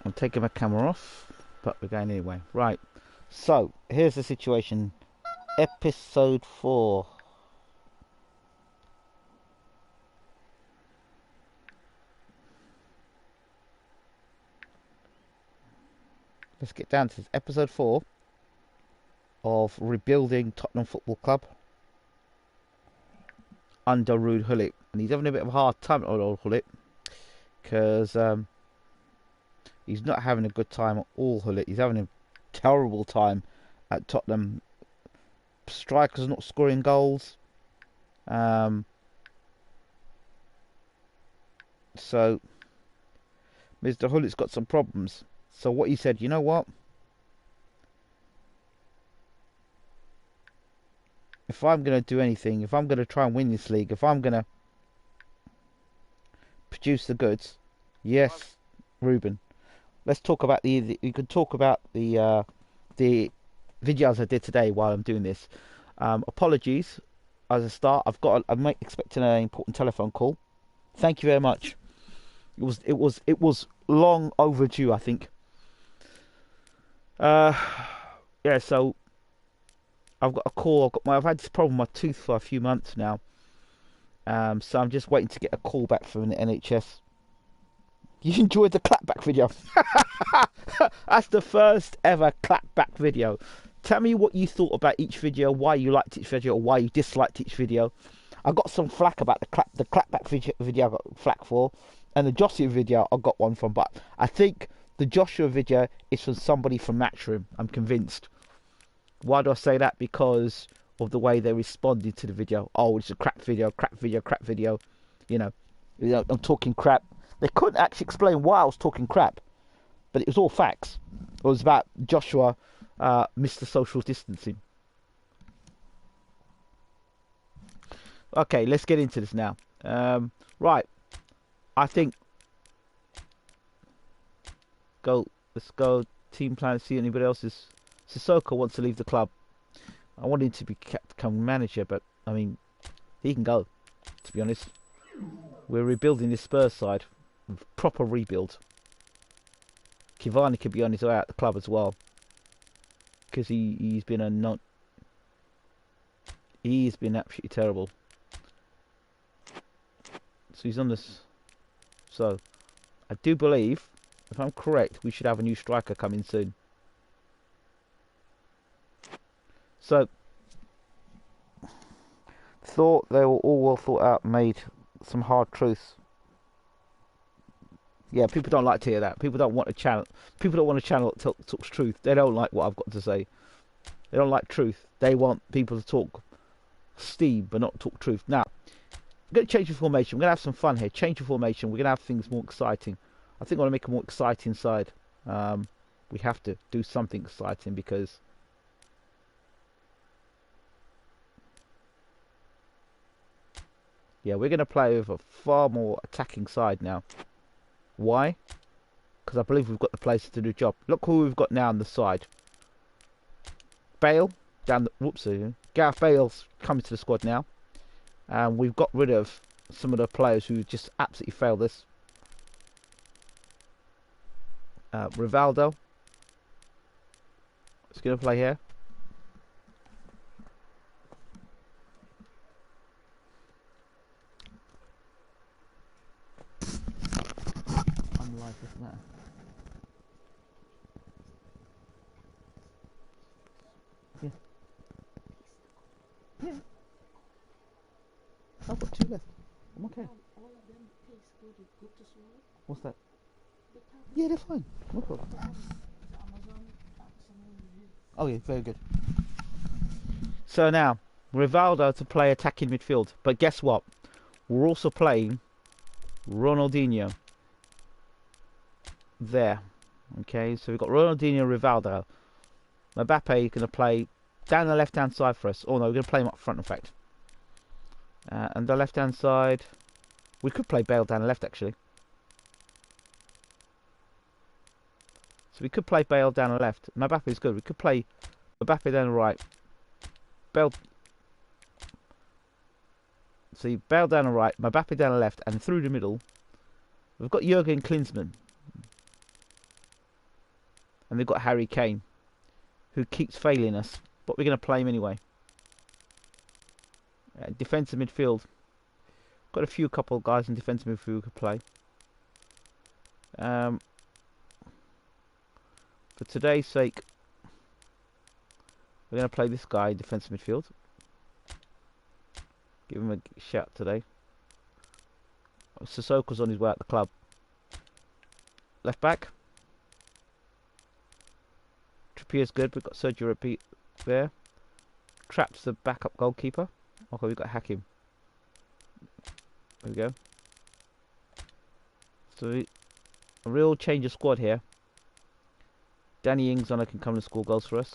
I'm taking my camera off, but we're going anyway. Right. So here's the situation. Episode 4. Let's get down to this. Episode 4 of rebuilding Tottenham Football Club under Ruud Gullit, and he's having a bit of a hard time, old Gullit, because he's not having a good time at all. Gullit, he's having a terrible time at Tottenham. Strikers not scoring goals. So Mr. Gullit's got some problems. So what he said, you know what? If I'm going to do anything, if I'm going to try and win this league, if I'm going to produce the goods, yes, Ruben. Let's talk about you could talk about the videos I did today while I'm doing this. Apologies as a start. I'm expecting an important telephone call. Thank you very much. It was long overdue, I think. Yeah. So I've got a call. I've had this problem with my tooth for a few months now. So I'm just waiting to get a call back from the NHS. You enjoyed the clapback video. That's the first ever clapback video. Tell me what you thought about each video, why you liked each video, or why you disliked each video. I got some flack about the clapback video. I got flack for, and the Joshua video I got one from. But I think the Joshua video is from somebody from Matchroom. I'm convinced. Why do I say that? Because of the way they responded to the video. Oh, it's a crap video, crap video, crap video. You know, I'm talking crap. They couldn't actually explain why I was talking crap, but it was all facts. It was about Joshua, Mr. Social Distancing. Okay, let's get into this now. Right, I think let's go team plan. See anybody else's. Sissoko wants to leave the club. I want him to become manager, but I mean, he can go. To be honest, we're rebuilding this Spurs side. Proper rebuild. Cavani could be on his way out the club as well, because he's been he's been absolutely terrible. So he's on this. So I do believe, if I'm correct, we should have a new striker coming soon. So thought they were all well thought out, made some hard truths. Yeah, people don't like to hear that. People don't want a channel. People don't want a channel that talks truth. They don't like what I've got to say. They don't like truth. They want people to talk steam, but not talk truth. Now, I'm going to change the formation. We're going to have some fun here. Change the formation. We're going to have things more exciting. I think I want to make a more exciting side. We have to do something exciting because yeah, we're going to play with a far more attacking side now. Why? Because I believe we've got the players to do the job. Look who we've got now on the side. Bale down the whoopsie. Gareth Bale's coming to the squad now, and we've got rid of some of the players who just absolutely failed us. Rivaldo is going to play here. Doesn't matter. Yeah. Yeah. I've got 2 left. I'm okay. All of them taste good. Good to swallow. What's that? Yeah, they're fine. No problem. Oh yeah, very good. So now, Rivaldo to play attacking midfield. But guess what? We're also playing Ronaldinho. There. Okay, so we've got Ronaldinho, Rivaldo. Mbappe is going to play down the left-hand side for us. Oh no, we're going to play him up front, in fact. And the left-hand side, we could play Bale down the left, actually. So we could play Bale down the left. Mbappe is good. We could play Mbappe down the right. Bale. See, Bale down the right, Mbappe down the left, and through the middle, we've got Jurgen Klinsmann. and they've got Harry Kane, who keeps failing us, but we're going to play him anyway. Defensive midfield. Got a couple of guys in defensive midfield who could play. For today's sake, we're going to play this guy defensive midfield. Give him a shout today. Sissoko's on his way out the club. Left back. Trippier's good. We've got Sergio Repeat there. Traps the backup goalkeeper. Okay, we've got Hakim. There we go. So a real change of squad here. Danny Ings on can come and score goals for us.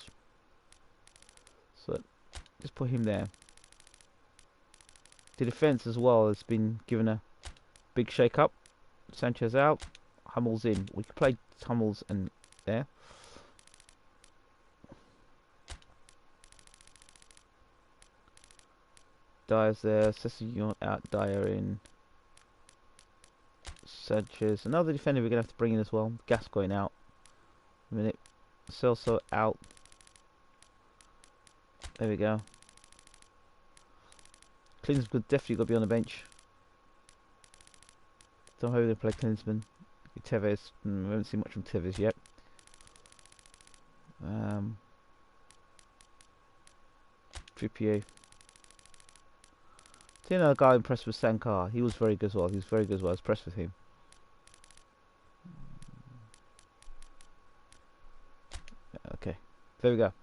So just put him there. The defence as well has been given a big shake up. Sanchez out. Hummels in. We could play Hummels and there. Dyer's there. Sessegnon out. Dyer in. Sanchez. Another defender we're going to have to bring in as well. Gascoigne out. A minute. Celso out. There we go. Klinsmann definitely got to be on the bench. Don't know how they play Klinsmann. Tevez. We haven't seen much from Tevez yet. Trippier. See another guy impressed with Sankar. He was very good as well. He was very good as well. I was impressed with him. Okay. There we go.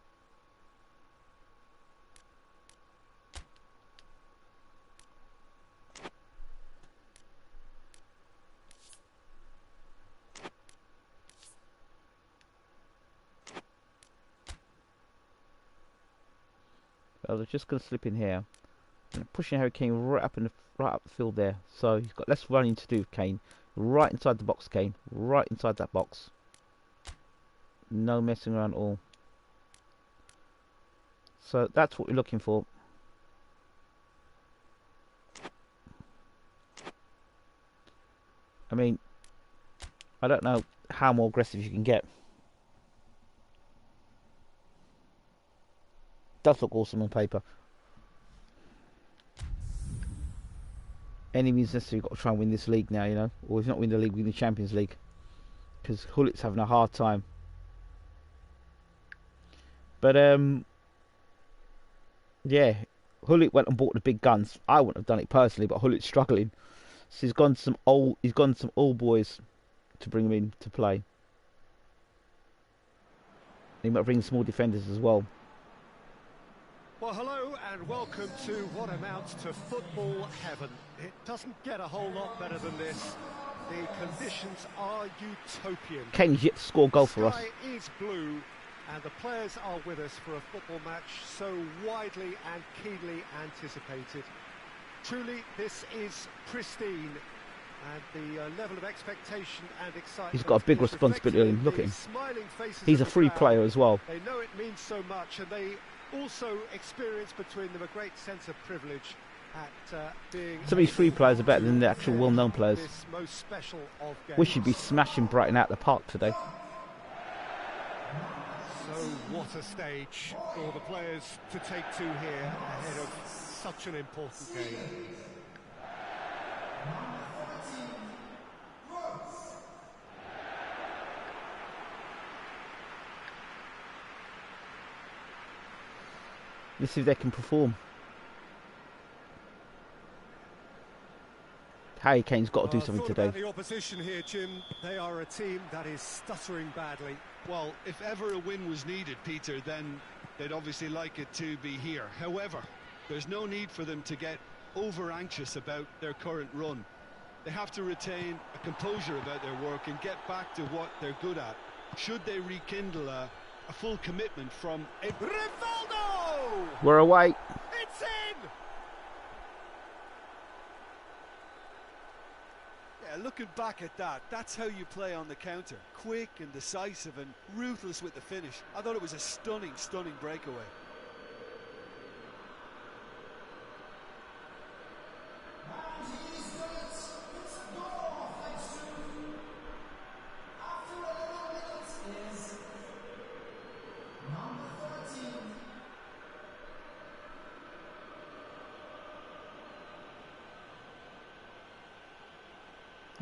I was just going to slip in here. And pushing Harry Kane right up the field there. So he's got less running to do, Kane. Right inside the box, Kane. Right inside that box. No messing around at all. So that's what we're looking for. I mean, I don't know how more aggressive you can get. Does look awesome on paper. Any means necessary, got to try and win this league now, you know. Or if not win the league, win the Champions League. Because Hullit's having a hard time. But yeah, Hullit went and bought the big guns. I wouldn't have done it personally, but Hullit's struggling. So he's gone some old boys to bring him in to play. He might bring some more defenders as well. Well, hello and welcome to what amounts to football heaven. It doesn't get a whole lot better than this. The conditions are utopian. Kane's yet to score a goal for us. The sky is blue and the players are with us for a football match so widely and keenly anticipated. Truly, this is pristine. And the level of expectation and excitement. He's got a big responsibility on him. Look at him. He's a free player as well. They know it means so much, and they also experience between them a great sense of privilege at being. Some of these free players are better than the actual well-known players. Most special of games. We should be smashing Brighton out the park today. So what a stage for the players to take to here ahead of such an important game. Let's see if they can perform. Harry Kane's got to do something today. The opposition here, Jim, they are a team that is stuttering badly. Well, if ever a win was needed, Peter, then they'd obviously like it to be here. However, there's no need for them to get over-anxious about their current run. They have to retain a composure about their work and get back to what they're good at. Should they rekindle a full commitment from Rivaldo! We're away. It's in! Yeah, looking back at that, that's how you play on the counter. Quick and decisive and ruthless with the finish. I thought it was a stunning, stunning breakaway.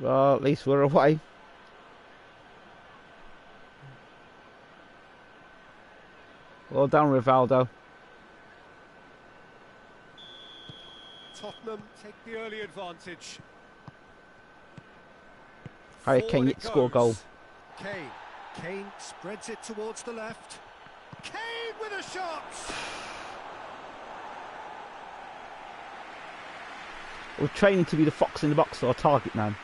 Well, at least we're away. Well done, Rivaldo. Tottenham take the early advantage. Harry Forward Kane it to score a goal. goes. Kane spreads it towards the left. Kane with a shot! We're training to be the fox in the box, or target man.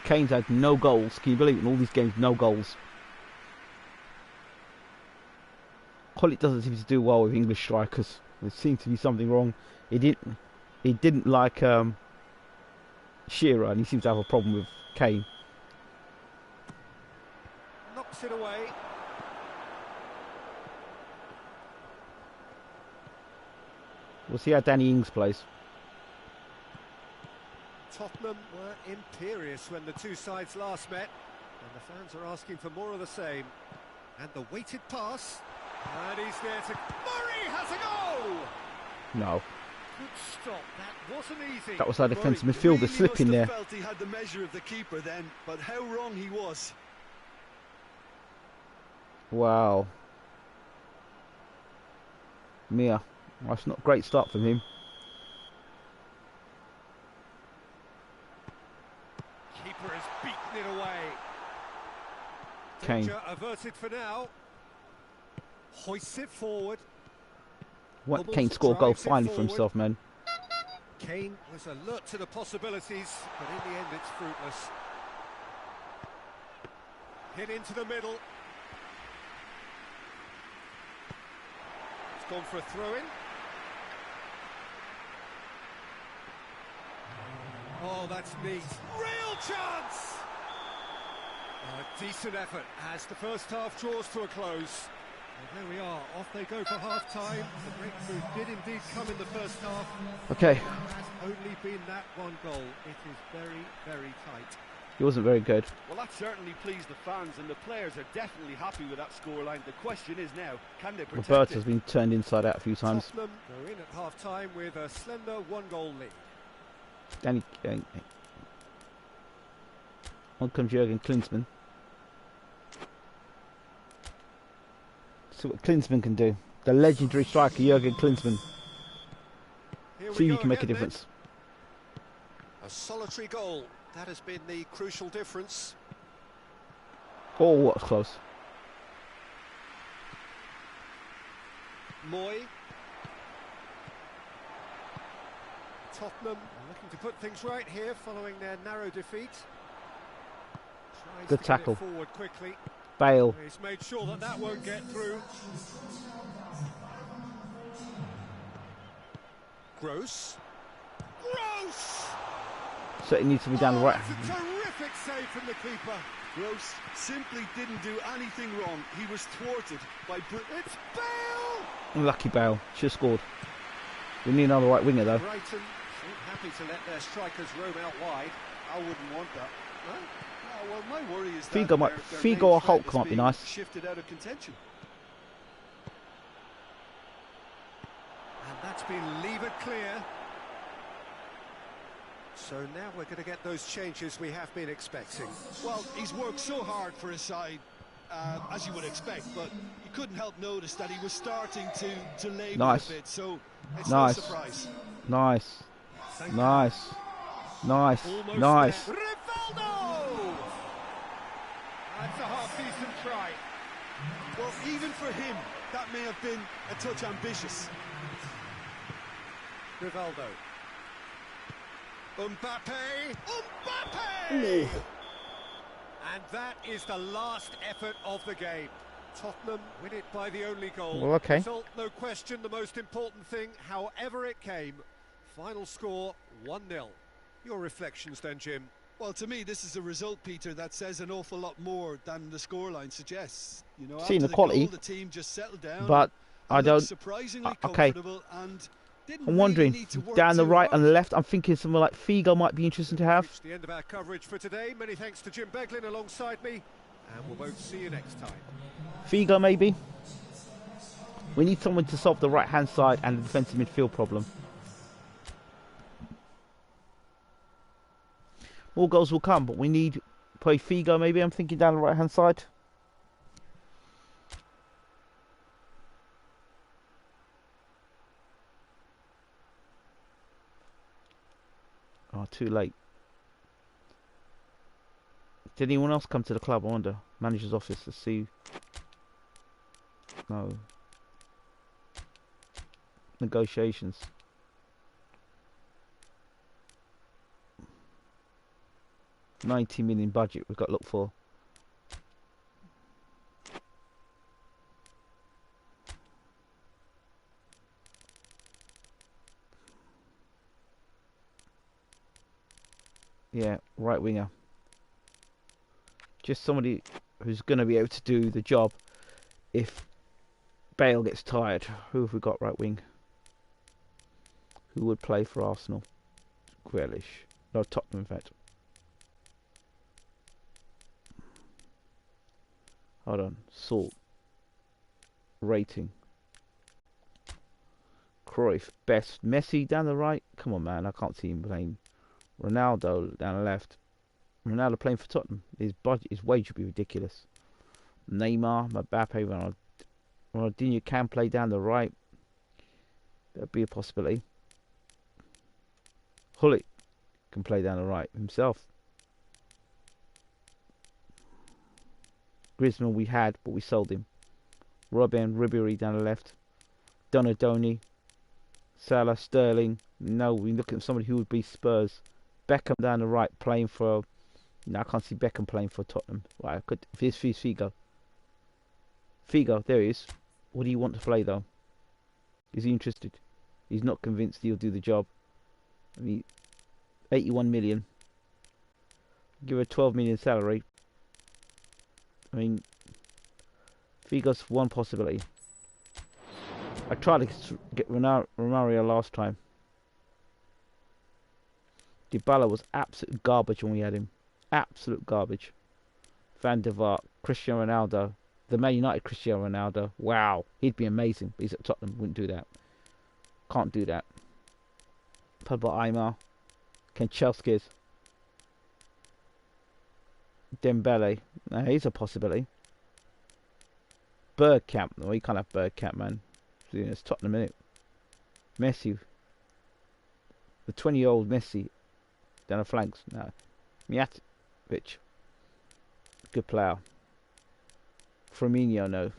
Kane's had no goals. Can you believe it? In all these games, no goals. Hollett doesn't seem to do well with English strikers. There seems to be something wrong. He didn't like Shearer, and he seems to have a problem with Kane. Knocks it away. We'll see how Danny Ings plays. Tottenham were imperious when the two sides last met, and the fans are asking for more of the same. And the weighted pass, and he's there to... Murray has a goal! No. Good stop, that wasn't easy. That was our defensive midfielder really slipping there. Felt he had the measure of the keeper then, but how wrong he was. Wow. Mia. That's not a great start from him. Keeper has beaten it away. Kane. Danger averted for now. Hoists it forward. What Kane score a goal finally for himself, man. Kane was alert to the possibilities, but in the end it's fruitless. Hit into the middle. It's gone for a throw-in. Oh, that's neat. Real chance! A decent effort as the first half draws to a close. And there we are, off they go for half-time. The breakthrough did indeed come in the first half. Okay. It has only been that one goal. It is very, very tight. He wasn't very good. Well, that certainly pleased the fans, and the players are definitely happy with that scoreline. The question is now, can they protect Roberto's it? been turned inside out a few times. Tottenham go in at half-time with a slender one-goal lead. Danny. On comes Jurgen Klinsmann. See what Klinsmann can do. The legendary striker Jurgen Klinsmann. Here See we if he go can make a again difference. then. A solitary goal. That has been the crucial difference. Oh, what was close. Moy. Tottenham are looking to put things right here following their narrow defeat. Tries Good to tackle. Get it forward quickly. Bale. He's made sure that that won't get through. Gross. So it needs to be down the right. That's a terrific save from the keeper. Gross simply didn't do anything wrong. He was thwarted by... It's Bale! Lucky Bale. Should have scored. We need another right winger though. Brighton seem happy to let their strikers roam out wide. I wouldn't want that. No? Oh, well, my worry is Figo that might- their Figo main or threat Hulk is might be being nice. shifted out of contention. And that's been levered clear. So now we're going to get those changes we have been expecting. Well, he's worked so hard for his side, as you would expect, but you couldn't help notice that he was starting to labour Nice. a bit, so it's Nice. no surprise. Nice. Nice. Nice. Almost Nice. there. Rivaldo! That's a half-decent try. Well, even for him, that may have been a touch ambitious. Rivaldo. Mbappe! Ooh. And that is the last effort of the game. Tottenham win it by the only goal. Well, okay. Result, no question, the most important thing, however it came. Final score, 1-0. Your reflections then, Jim? Well, to me, this is a result, Peter, that says an awful lot more than the scoreline suggests. You know, Seeing after the quality, goal, the team just settled down. but and I looked don't. surprisingly Okay. comfortable and didn't I'm really wondering need to work down the too right hard. and the left. I'm thinking someone like Figo might be interesting to have. Reached the end of our coverage for today. Many thanks to Jim Beglin alongside me. And we'll both see you next time. Figo maybe. We need someone to solve the right hand side and the defensive midfield problem. More goals will come, but we need play Figo maybe. I'm thinking down the right hand side. Oh, too late. Did anyone else come to the club? I wonder. Manager's office. Let's see. No. Negotiations. £90 million budget we've got to look for. Yeah, right winger. Just somebody who's going to be able to do the job if Bale gets tired. Who have we got right wing? Who would play for Arsenal? Grealish. No, Tottenham in fact. Hold on. Salt. Rating. Cruyff. Best. Messi down the right. Come on, man. I can't see him playing. Ronaldo down the left. Ronaldo playing for Tottenham. His budget, his wage would be ridiculous. Neymar, Mbappe, Ronaldinho can play down the right. That'd be a possibility. Hullet can play down the right himself. Griezmann we had, but we sold him. Robin, Ribéry down the left. Donadoni, Salah, Sterling. No, we look at somebody who would be Spurs. Beckham down the right, playing for. No, I can't see Beckham playing for Tottenham. Right, I could. Here's Figo. Figo, there he is. What do you want to play though? Is he interested? He's not convinced he'll do the job. I mean, 81 million. Give her 12 million salary. I mean, Figo's one possibility. I tried to get Romario last time. Dybala was absolute garbage when we had him. Absolute garbage. Van der Vaart, Cristiano Ronaldo. The Man United Cristiano Ronaldo. Wow. He'd be amazing. But he's at Tottenham. Wouldn't do that. Can't do that. Pablo Aimar. Kanchelskis. Dembele. He's a possibility. Bergkamp. No, you can't have Bergkamp, man. It's Tottenham, innit? Messi. The 20-year-old Messi. Down the flanks. No. Mijatovic. Good player. Firmino, no.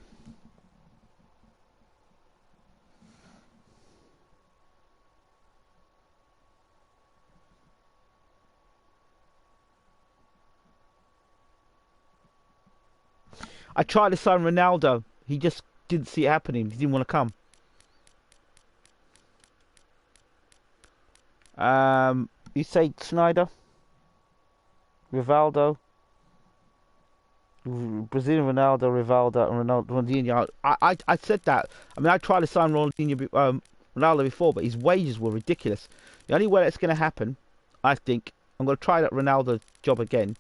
I tried to sign Ronaldo. He just didn't see it happening. He didn't want to come. You say Snyder? Rivaldo? Brazilian Ronaldo, Rivaldo, and Ronaldinho. I said that. I mean, I tried to sign Ronaldo before, but his wages were ridiculous. The only way that's going to happen, I think, I'm going to try that Ronaldo job again.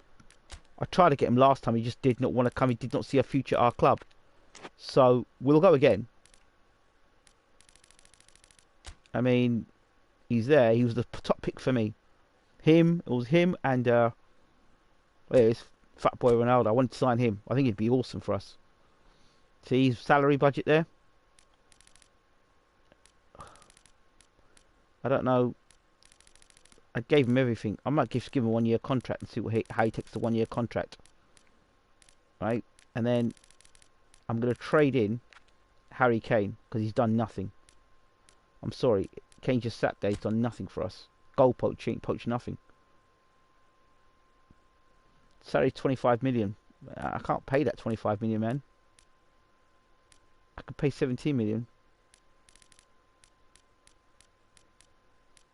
I tried to get him last time. He just did not want to come. He did not see a future at our club. So we'll go again. I mean, he's there. He was the top pick for me. It was him and where is Fat Boy Ronaldo? I wanted to sign him. I think he'd be awesome for us. See his salary budget there. I don't know. I gave him everything. I might just give him a 1 year contract and see how he takes the 1 year contract. Right? And then I'm going to trade in Harry Kane because he's done nothing. I'm sorry. Kane just sat there. He's done nothing for us. Goal poaching, poach nothing. Salary 25 million. I can't pay that 25 million, man. I could pay 17 million.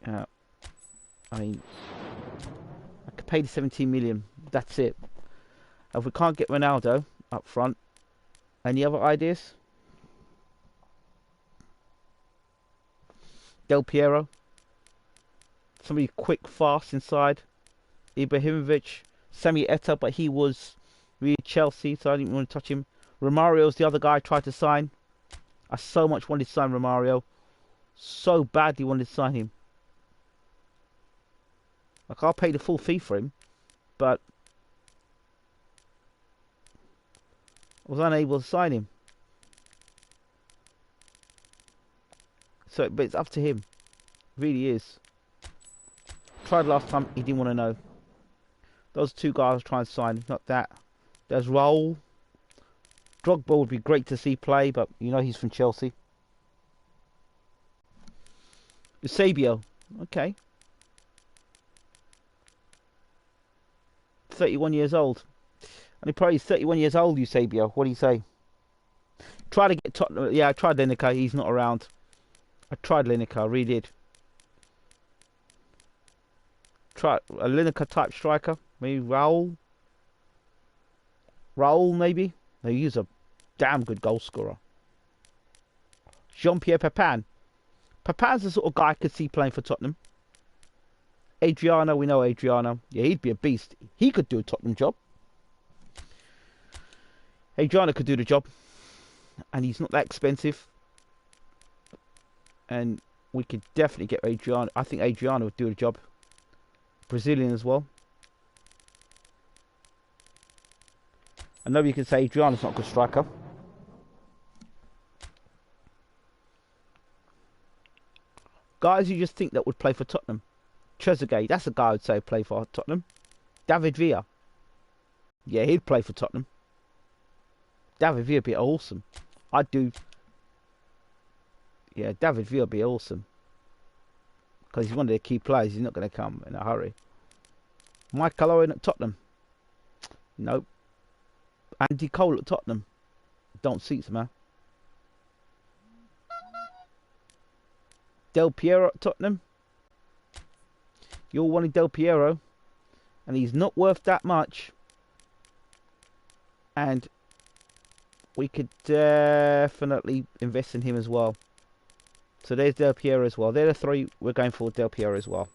I mean, I could pay the 17 million. That's it. If we can't get Ronaldo up front, any other ideas? Del Piero. Somebody quick, fast inside. Ibrahimovic. Sami Etta, but he was really Chelsea, so I didn't want to touch him. Romario's the other guy I tried to sign. I so much wanted to sign Romario. So badly wanted to sign him. Like, I'll pay the full fee for him. but I was unable to sign him. So, but it's up to him. It really is. Tried last time, he didn't want to know. Those two guys trying to sign, not that. There's Raul. Drogba would be great to see play, but you know he's from Chelsea. Eusebio, okay. 31 years old. And he probably is 31 years old, Eusebio. What do you say? Try to get Tottenham. Yeah, I tried Lineker. He's not around. I tried Lineker. I really did. Try a Lineker type striker. Maybe Raul. Raul, maybe. No, he's a damn good goal scorer. Jean-Pierre Papin. Papin's the sort of guy I could see playing for Tottenham. Adriano, we know Adriano. Yeah, he'd be a beast. He could do a Tottenham job. Adriano could do the job. And he's not that expensive. And we could definitely get Adriano. I think Adriano would do the job. Brazilian as well. I know you can say Adriano's not a good striker. Guys you just think that would play for Tottenham. Trezeguet, that's a guy I would say play for Tottenham. David Villa. Yeah, he'd play for Tottenham. David Villa would be awesome. I'd do. Yeah, David Villa would be awesome. Because he's one of the key players. He's not going to come in a hurry. Michael Owen at Tottenham. Nope. Andy Cole at Tottenham. Don't see it, man. Del Piero at Tottenham. You're wanting Del Piero. And he's not worth that much. And we could definitely invest in him as well. So there's Del Piero as well. They're the three we're going for. Del Piero as well.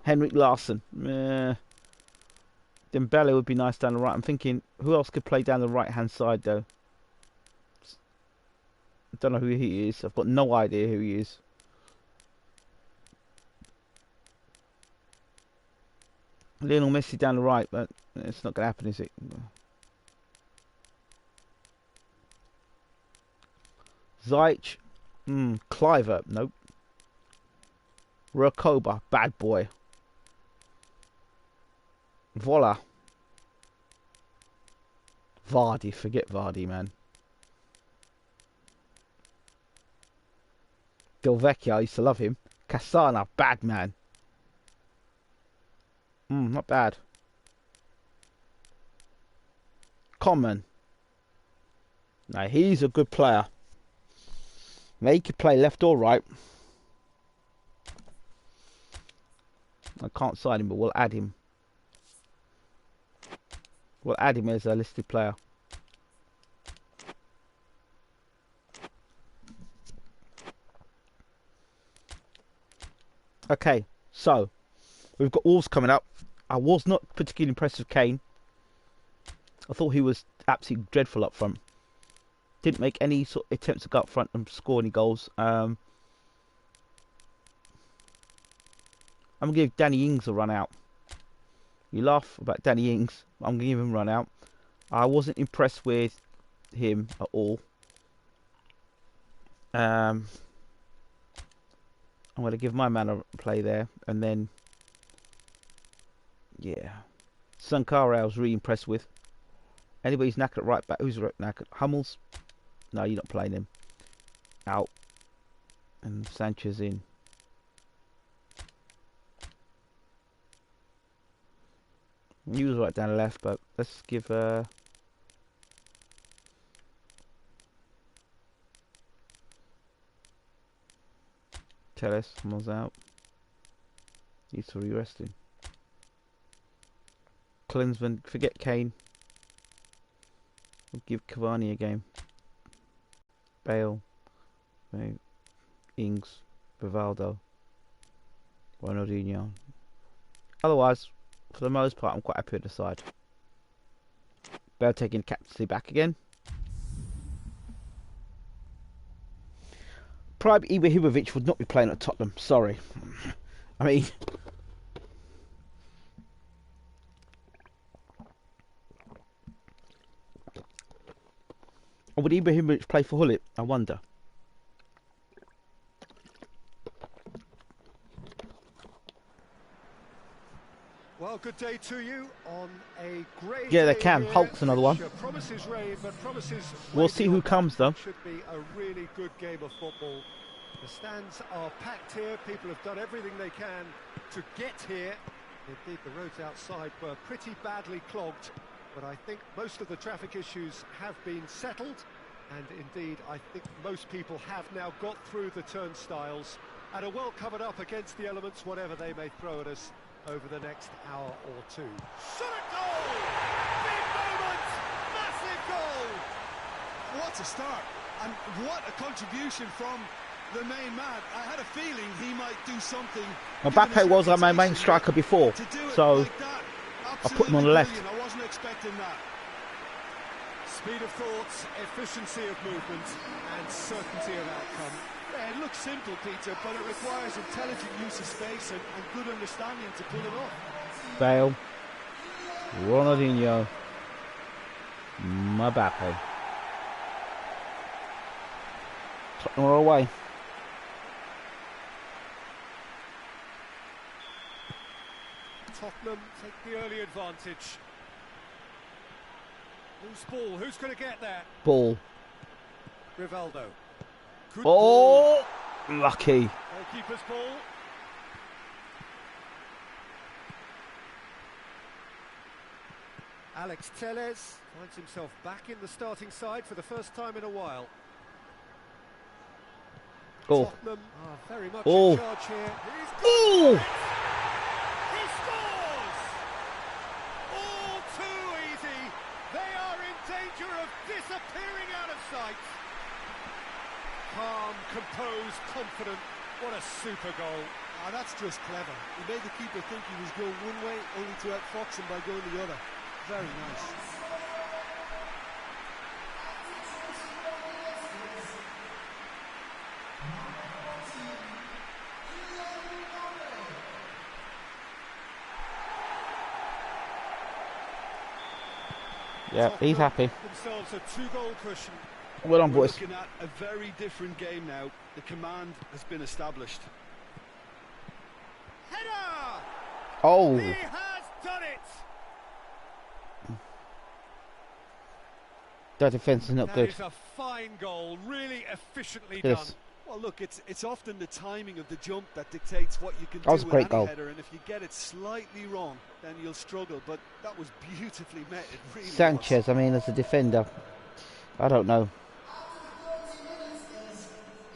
Henrik Larsson. Dembele would be nice down the right. I'm thinking, who else could play down the right-hand side, though? I don't know who he is. I've got no idea who he is. Lionel Messi down the right, but it's not going to happen, is it? Ziyech. Cliver. Nope. Rakoba. Bad boy. Voila. Vardy. Forget Vardy, man. Del Vecchio. I used to love him. Cassana. Bad man. Not bad. Common. Now, he's a good player. Now, he could play left or right. I can't sign him, but we'll add him. We'll add him as a listed player. Okay, so we've got Wolves coming up. I was not particularly impressed with Kane. I thought he was absolutely dreadful up front. Didn't make any sort of attempts to go up front and score any goals. I'm going to give Danny Ings a run out. You laugh about Danny Ings. I'm going to give him a run out. I wasn't impressed with him at all. I'm going to give my man a play there. And then, yeah. Sankara I was really impressed with. Anybody's knackered at right back. Who's knackered? Hummels? No, you're not playing him. Out. And Sanchez in. He was right down the left, but let's give Telles. Hummels out. He's to be resting. Klinsmann. Forget Kane. We'll give Cavani a game. Bale. Ings. Rivaldo. Ronaldinho. Otherwise, for the most part, I'm quite happy with the side. Bale taking captaincy back again. Prime Ibrahimovic would not be playing at Tottenham. Sorry. I mean, Or would Ibrahimovic play for Hullet? I wonder. Well, good day to you on a grey Yeah, they day can. here, Hulk's another one. which promises rain, but promises We'll way see who beyond that. comes, though. Should be a really good game of football. The stands are packed here. People have done everything they can to get here. Indeed, the roads outside were pretty badly clogged, but I think most of the traffic issues have been settled, and indeed, I think most people have now got through the turnstiles and are well covered up against the elements, whatever they may throw at us over the next hour or two. Shot at goal! Big moment! Massive goal! What a start, and what a contribution from the main man. I had a feeling he might do something. Mbappe was my main striker before, so like that, I put him on the left. brilliant. I wasn't expecting that. Speed of thoughts, efficiency of movement, and certainty of outcome. Yeah, it looks simple, Peter, but it requires intelligent use of space and good understanding to pull it off. Bale, Ronaldinho, Mbappe. Tottenham are away. Tottenham take the early advantage. Loose ball, who's going to get there? Ball. Rivaldo. Good ball. Oh, lucky. Goalkeeper's ball. Alex Telles finds himself back in the starting side for the first time in a while. Oh. Tottenham are very much Oh. in charge here. Oh! He scores! All too easy. They are in danger of disappearing out of sight. Calm, composed, confident. What a super goal. Ah, that's just clever. He made the keeper think he was going one way, only to outfox him by going the other. Very nice. Yeah, he's happy. Themselves a two-goal cushion. Well done, We're boys. looking at a very different game now. The command has been established. Header! Oh, He has done it! that defence is not That good. is a fine goal, really efficiently Yes. done. Well, look, it's often the timing of the jump that dictates what you can That was do a with great any goal. header, and if you get it slightly wrong, then you'll struggle. But that was beautifully met. It really was. Sanchez, I mean, as a defender, I don't know.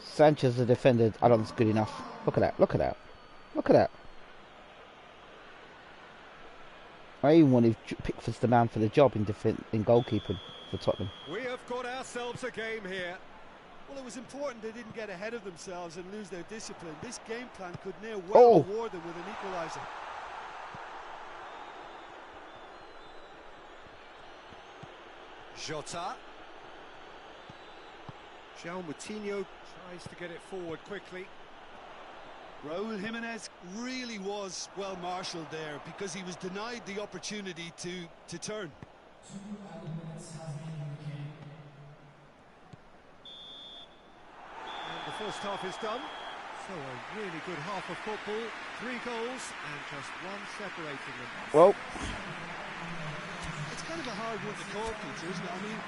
Sanchez as a defender, I don't think it's good enough. Look at that, look at that, look at that. I even wanted Pickford's the man for the job in goalkeeping for Tottenham. We have got ourselves a game here. Well, it was important they didn't get ahead of themselves and lose their discipline. This game plan could now well Oh. reward them with an equaliser. Jota. João Moutinho tries to get it forward quickly. Raúl Jiménez really was well marshalled there because he was denied the opportunity to turn. And the first half is done. So a really good half of football. 3 goals and just one separating them. Well, It's kind of a hard one to call, Peter, isn't it? I mean,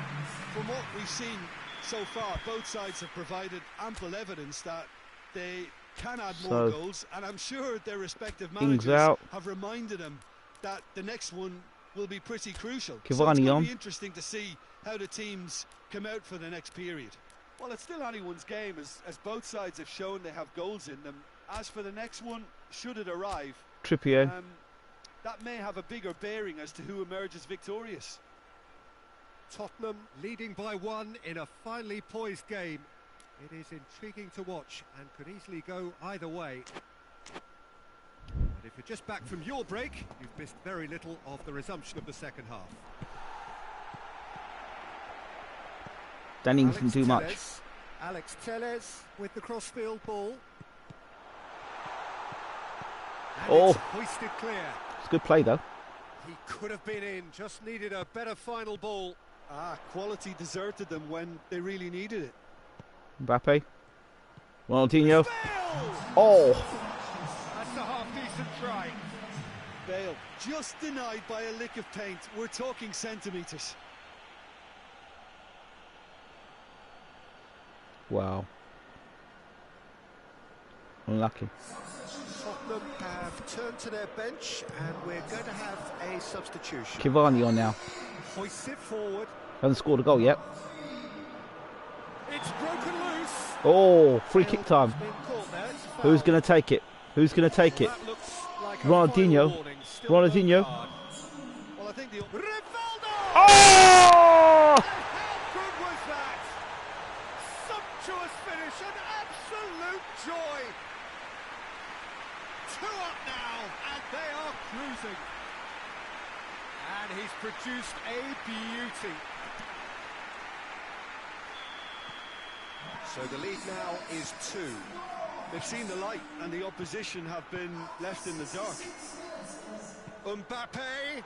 from what we've seen so far, both sides have provided ample evidence that they can add more So, goals, and I'm sure their respective Ings managers out. have reminded them that the next one will be pretty crucial. So it's Cavani going on. to be interesting to see how the teams come out for the next period. Well, it's still anyone's game, as both sides have shown they have goals in them. As for the next one, should it arrive, Trippier. that may have a bigger bearing as to who emerges victorious. Tottenham leading by 1 in a finely poised game. It is intriguing to watch and could easily go either way. But if you're just back from your break, you've missed very little of the resumption of the second half. Danny Alex can do much. Telles. Alex Telles with the crossfield ball. And Oh. it's hoisted clear. It's a good play though. He could have been in, just needed a better final ball. Quality deserted them when they really needed it. Mbappe. Ronaldinho. Bale! Oh! That's a half-decent try. Bale just denied by a lick of paint. We're talking centimetres. Wow. Unlucky. Tottenham have turned to their bench, and we're going to have a substitution. Cavani on now. Hoists it forward. Hasn't scored a goal yet. It's broken loose. Oh, free kick time. Bale has been caught there. It's a foul. Who's going to take it? Who's going to take it? That looks like a Ronaldinho. final warning. Still Ronaldinho. no card. Well, I think the... Rivaldo! Oh! How good was that? Sumptuous finish, an absolute joy. 2 up now, and they are cruising. And he's produced a beauty. So the lead now is 2. They've seen the light, and the opposition have been left in the dark. Mbappe.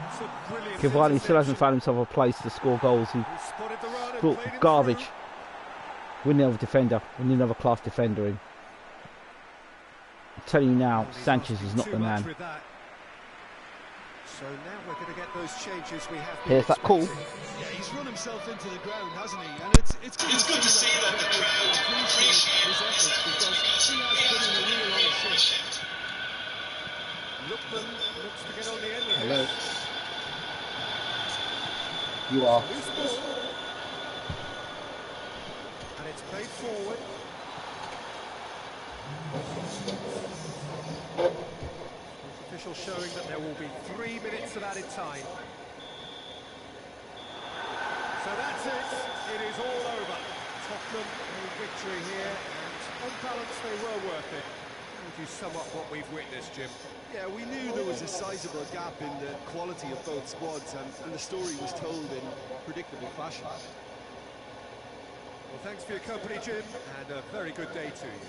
It's a brilliant Cavani still hasn't interception. found himself a place to score goals. He He spotted the run and brought played it garbage. through. We need another defender. We need another class defender in. I'm telling you now, Well, he's Sanchez asking is not too the much man. with that. So now we're going to get those changes we have been Here's that call. expecting. Yeah, he's run himself into the ground, hasn't he? And it's good to see that the crowd appreciate his efforts because he has put in a real honest shift. Lookman looks to get on the end of Hello. it. You are. Loose ball. And it's played forward. Official showing that there will be 3 minutes of added time. So that's it. It is all over. Tottenham a victory here, and on balance they were worth it. How would you sum up what we've witnessed, Jim? Yeah, we knew there was a sizable gap in the quality of both squads, and the story was told in predictable fashion. Well, thanks for your company, Jim, and a very good day to you.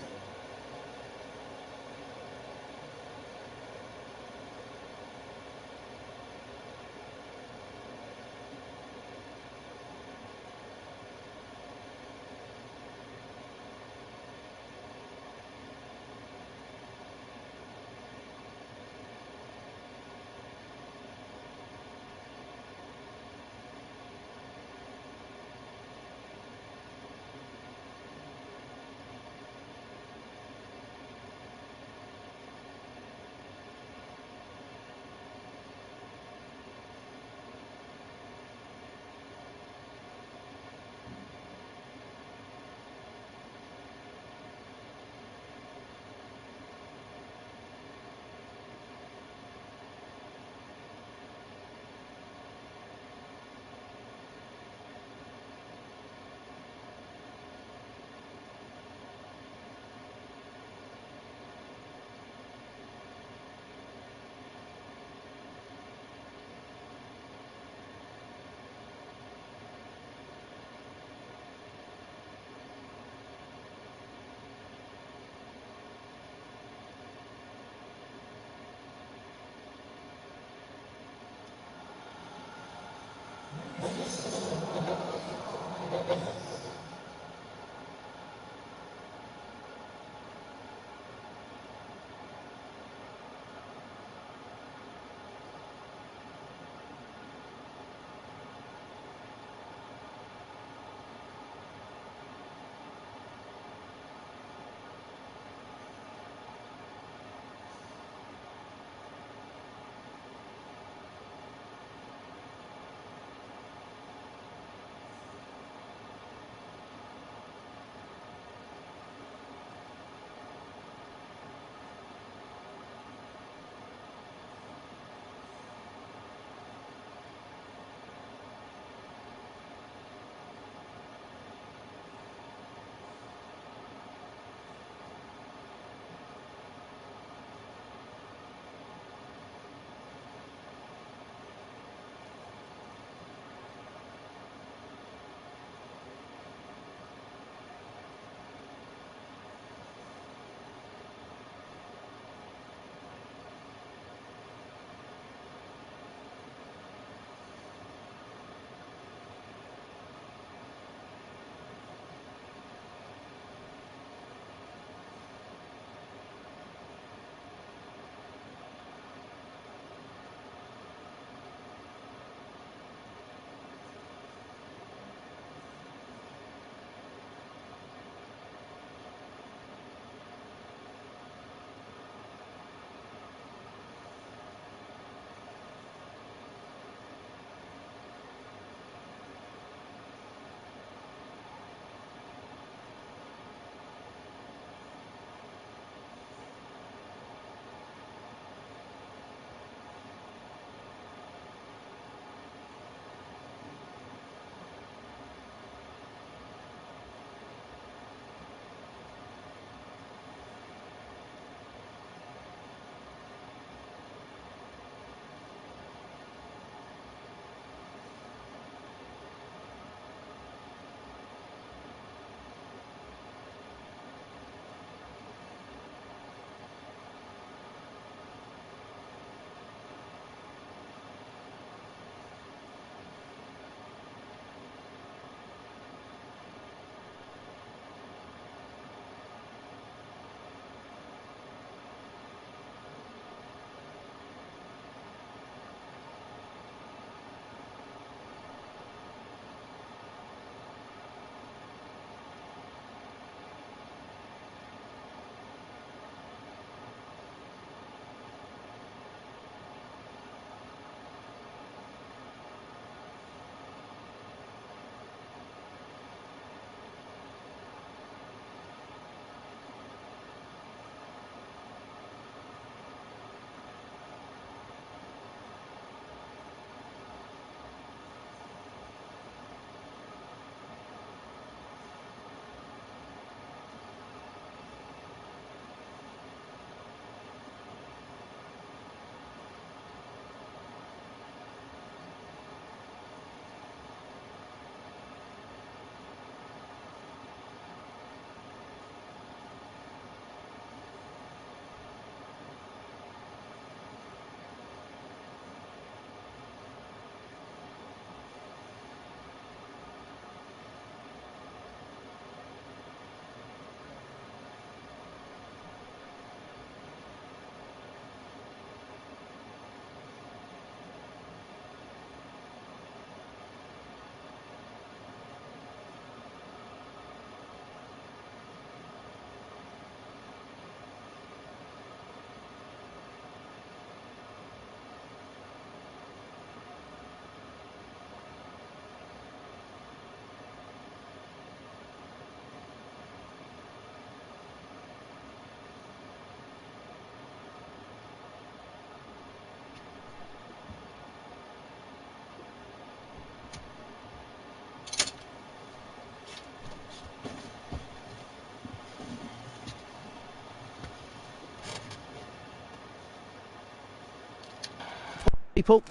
People,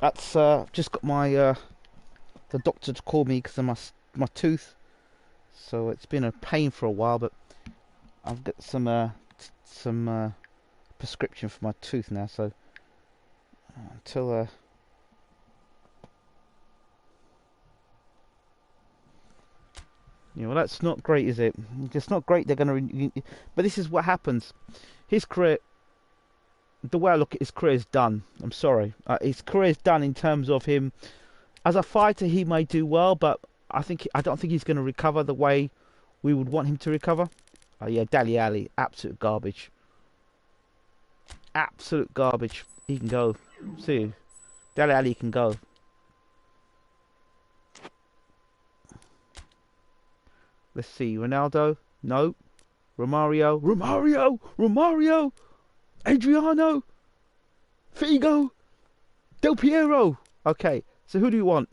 that's just got my the doctor to call me because of my tooth. So it's been a pain for a while, but I've got some prescription for my tooth now. So until well, that's not great, is it? It's not great. They're gonna, but this is what happens. His career, the way I look at his career, is done. I'm sorry, his career is done in terms of him as a fighter. He may do well, but I don't think he's going to recover the way we would want him to recover. Yeah, Dali Ali, absolute garbage. Absolute garbage. He can go. See, Dali Ali can go. Let's see, Ronaldo, no. Romario, Adriano, Figo, Del Piero. Okay, so who do you want?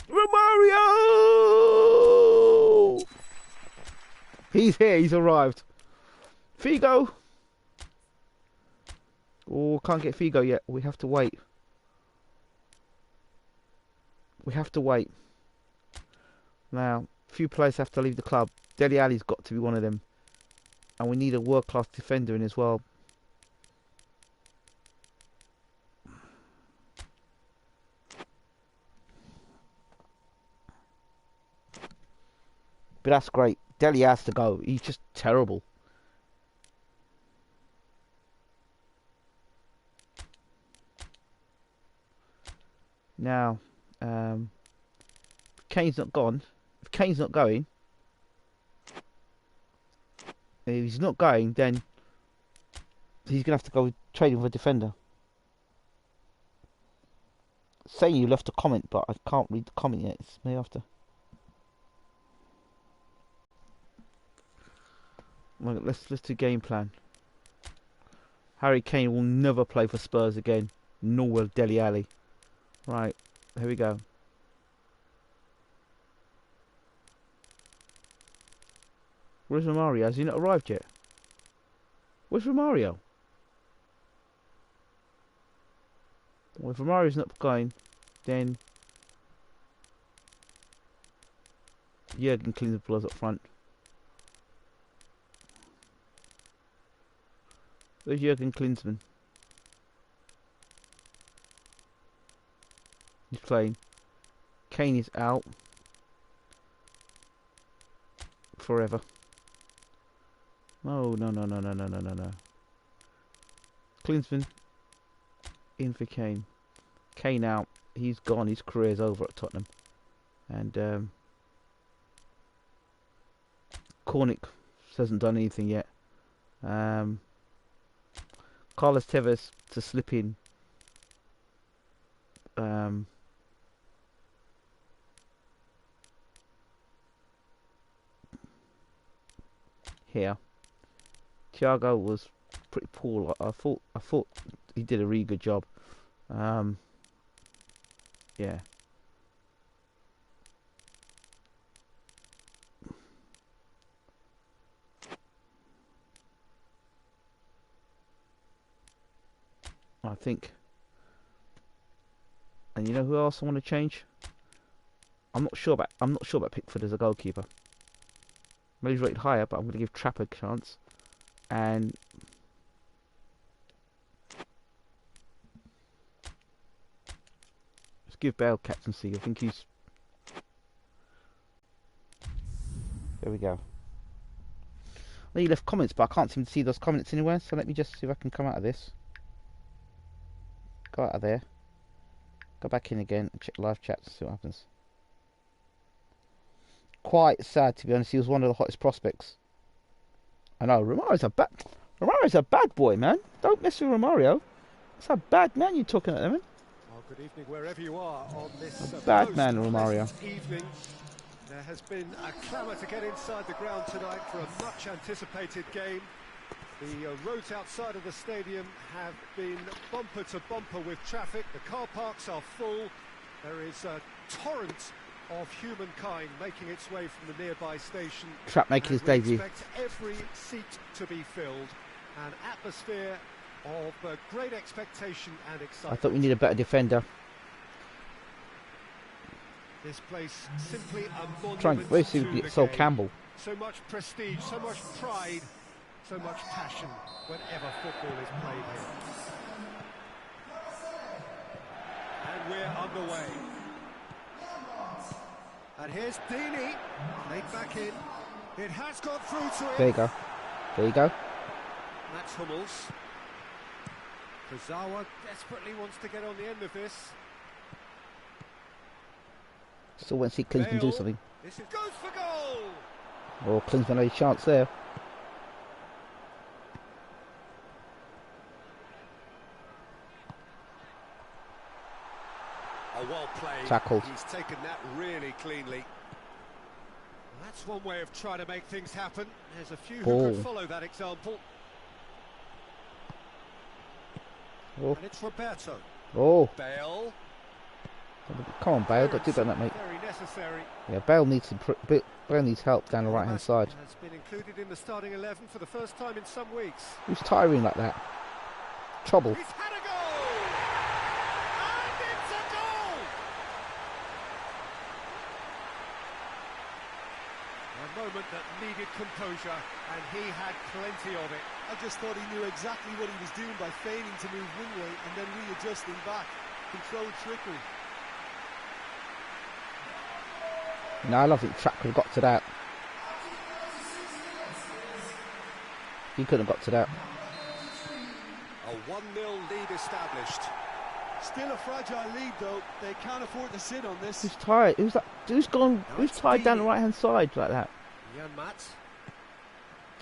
Romario! He's here, he's arrived. Figo. Oh, can't get Figo yet. We have to wait. Now, a few players have to leave the club. Dele Alli's got to be one of them. And we need a world-class defender in as well. But that's great. Dele has to go. He's just terrible. Now, Kane's not gone. If Kane's not going, if he's not going, then he's gonna have to go trading for a defender. Saying you left a comment, but I can't read the comment yet. It's me after. Well, let's do game plan. Harry Kane will never play for Spurs again, nor will Dele Alli. Right, here we go. Where's Romario? Has he not arrived yet? Where's Romario? Well, if Romario's not going, then Jurgen Klinsmann up front. Where's Jurgen Klinsmann? He's playing. Kane is out. Forever. Oh, no. Klinsmann in for Kane. Kane out. He's gone. His career's over at Tottenham. And Cornick hasn't done anything yet. Carlos Tevez to slip in. Here. Thiago was pretty poor. I thought he did a really good job. Yeah. I think. And you know who else I want to change? I'm not sure about Pickford as a goalkeeper. Well, he's rated higher, but I'm going to give Trapp a chance. And let's give Bale captaincy. I think he's... There we go. Well, you left comments, but I can't seem to see those comments anywhere. So let me just see if I can come out of this. Go out of there. Go back in again and check live chat to see what happens. Quite sad, to be honest. He was one of the hottest prospects. I know, Romario's a bad boy, man. Don't mess with Romario. It's a bad man you're talking about, man. Well, good evening wherever you are on this bad man, Romario. Evening. There has been a clamour to get inside the ground tonight for a much anticipated game. The roads outside of the stadium have been bumper to bumper with traffic. The car parks are full. There is a torrent of humankind making its way from the nearby station. Trapp making his debut. Expect every seat to be filled. An atmosphere of great expectation and excitement. I thought we need a better defender. This place simply a Trying monument to to see the Sol game. Campbell. So much prestige, so much pride, so much passion whenever football is played here. And we're underway. And here's Deeney, laid back in. It has got through to him. There you go. There you go. That's Hummels. Kurzawa desperately wants to get on the end of this. Still want to see Klinsmann do something. This goes for goal. Oh, Klinsmann had a chance there. Oh, well played. Tackled. He's taken that really cleanly. That's one way of trying to make things happen. There's a few who could follow that example. Oh. And it's Roberto. Oh. Bale. Come on, Bale. Got to do that, mate. Very necessary. Yeah, Bale needs Bale needs help down the right hand side. Has been included in the starting 11 for the first time in some weeks. Who's tiring like that? Trouble. He's had a goal! And it's a goal! A moment that needed composure, and he had plenty of it. I just thought he knew exactly what he was doing by feigning to move one way and then readjusting back. Controlled trickery. No, I don't think Track could have got to that. He couldn't have got to that. A 1-0 lead established. Still a fragile lead though. They can't afford to sit on this. Who's tired? Who's that? Who's gone? Who's tied down the right hand side like that? Jan Maat.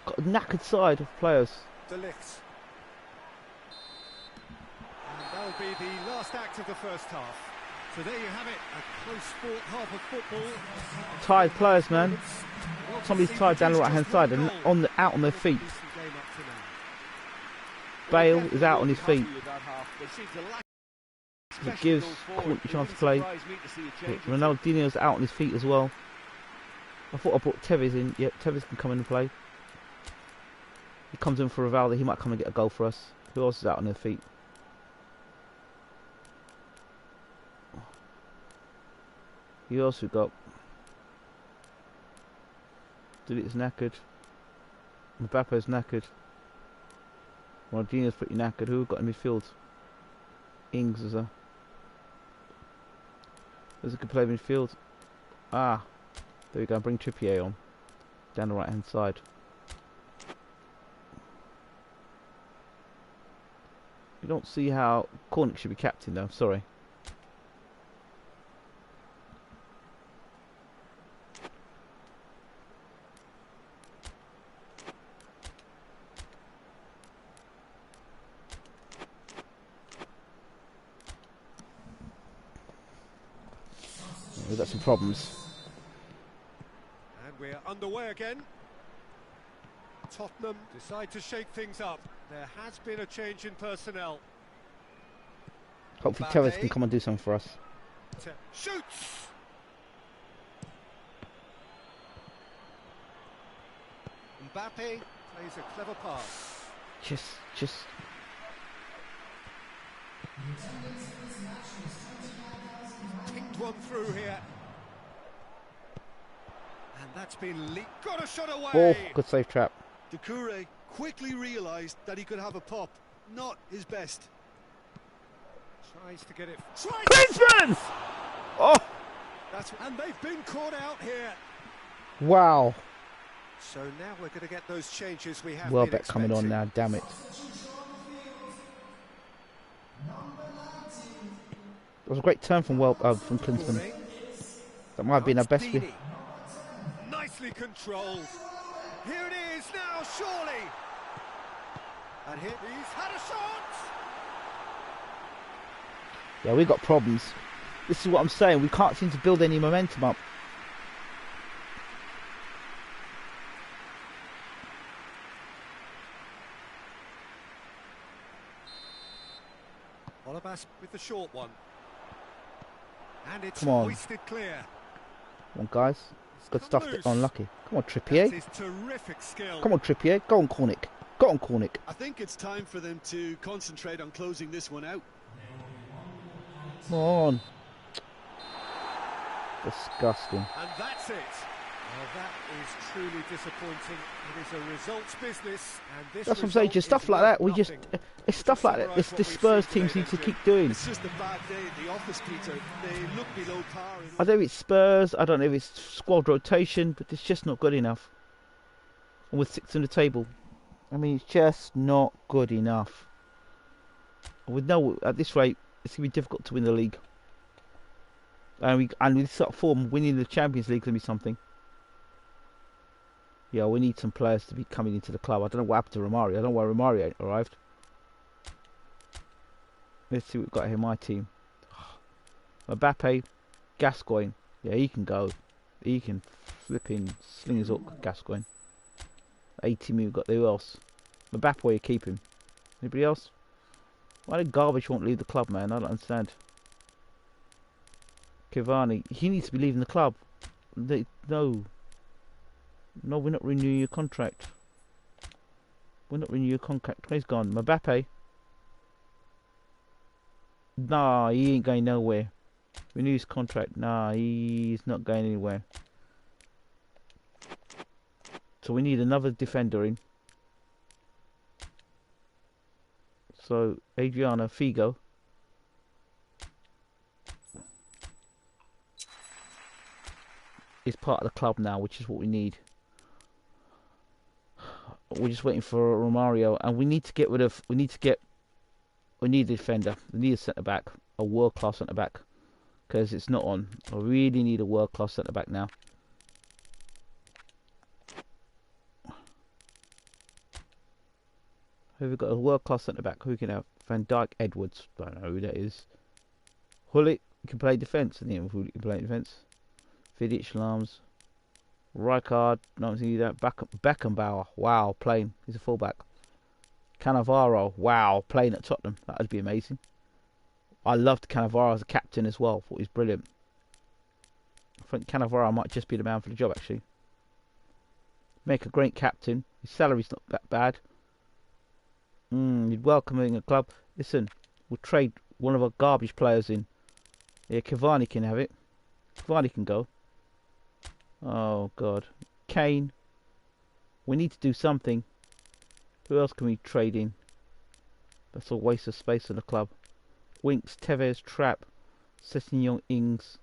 Got a knackered side of players. De Ligt. And that'll be the last act of the first half. So there you have it, a close sport half of football. Tired players, man. Somebody's tied down the right hand side and out on their feet. Bale is out on his feet. It gives Corn a chance to play. Ronaldinho's out on his feet as well. I thought I brought Tevez in. Yep, Tevez can come in and play. He comes in for Rivaldo. He might come and get a goal for us. Who else is out on their feet? Who else we got? Delit's knackered. Mbappe's knackered. Ronaldinho's pretty knackered. Who have got in midfield? Ings is a... There's a good player in midfield. Ah. There we go. Bring Trippier on. Down the right hand side. You don't see how... Cornick should be captain though. Sorry. We've got some problems. And we're underway again. Tottenham decide to shake things up. There has been a change in personnel. Hopefully Tevez can come and do something for us. Shoots! Mbappe plays a clever pass. Just... Picked one through here. And that's been leaked. Got a shot away! Oh, good save trap. Doucouré quickly realised that he could have a pop. Not his best. Tries to get it. Klinsmann! Oh! And they've been caught out here. Wow. So now we're going to get those changes we have been Welbeck coming on expecting. now, damn it. It was a great turn from from Klinsmann. That might have been our best. Nicely controlled. Here it is now, surely. And here he's had a shot. Yeah, we got problems. This is what I'm saying. We can't seem to build any momentum up. Olabas with the short one. And it's Come on. hoisted clear. Come on, guys. Good stuff. Unlucky. Come on, Trippier. That is terrific skill. Come on, Trippier. Go on, Cornick. Got on, Cornick. I think it's time for them to concentrate on closing this one out. Come on. Disgusting. And that's it. Well, that is truly disappointing. It is a results business, and this That's what I'm saying. Just stuff like that. It's stuff like that. This Spurs teams need to keep doing. It's just a bad day at the office, Peter. They look below par. I don't know if it's Spurs. I don't know if it's squad rotation, but it's just not good enough. And with 6 on the table, I mean, it's just not good enough. With no, at this rate, it's gonna be difficult to win the league. And with this sort of form, winning the Champions League is gonna be something. Yeah, we need some players to be coming into the club. I don't know what happened to Romario. I don't know why Romario ain't arrived. Let's see what we've got here in my team. Mbappe, Gascoigne. Yeah, he can go. He can flipping sling his hook, Gascoigne. 80 million we've got there. Who else? Mbappe, where you keep him? Anybody else? Why did Garbage won't leave the club, man? I don't understand. Cavani, he needs to be leaving the club. No, we're not renewing your contract. We're not renewing your contract. He's gone. Mbappe. Nah, he ain't going nowhere. Renew his contract. Nah, he's not going anywhere. So we need another defender in. So, Adriano Figo. Is part of the club now, which is what we need. We're just waiting for Romario, and we need to get rid of. We need a defender. We need a centre back, a world class centre back, because it's not on. I really need a world class centre back now. Who have we got? A world class centre back. Who we can have? Van Dijk, Edwards. I don't know who that is. Hullet, you can play defence. I think Hullet can play defence. Vidic, Lams. Rijkaard, not see that. Beckenbauer, wow, playing. He's a fullback. Cannavaro, wow, playing at Tottenham. That would be amazing. I loved Cannavaro as a captain as well. Thought he was brilliant. I think Cannavaro might just be the man for the job, actually. Make a great captain. His salary's not that bad. He'd welcoming a club. Listen, we'll trade one of our garbage players in. Yeah, Cavani can have it. Cavani can go. Oh, God. Kane. We need to do something. Who else can we trade in? That's a waste of space in the club. Winks, Tevez, Trapp, Sessegnon, Ings.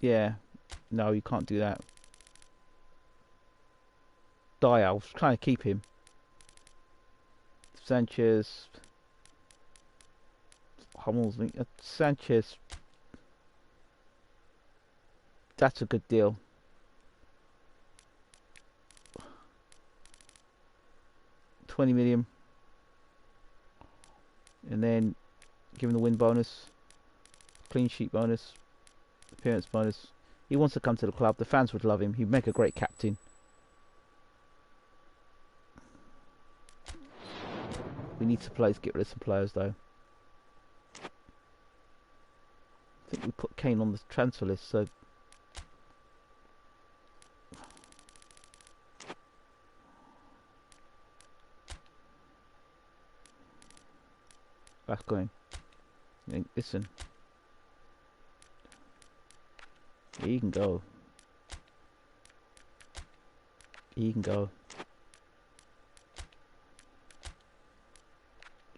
Yeah. No, you can't do that. Dyer, I was trying to keep him. Sanchez. Hummels. Sanchez. That's a good deal. $20 million. And then give him the win bonus. Clean sheet bonus. Appearance bonus. He wants to come to the club. The fans would love him. He'd make a great captain. We need some players. Get rid of some players though. I think we put Kane on the transfer list, so that's going. Listen. He can go. He can go.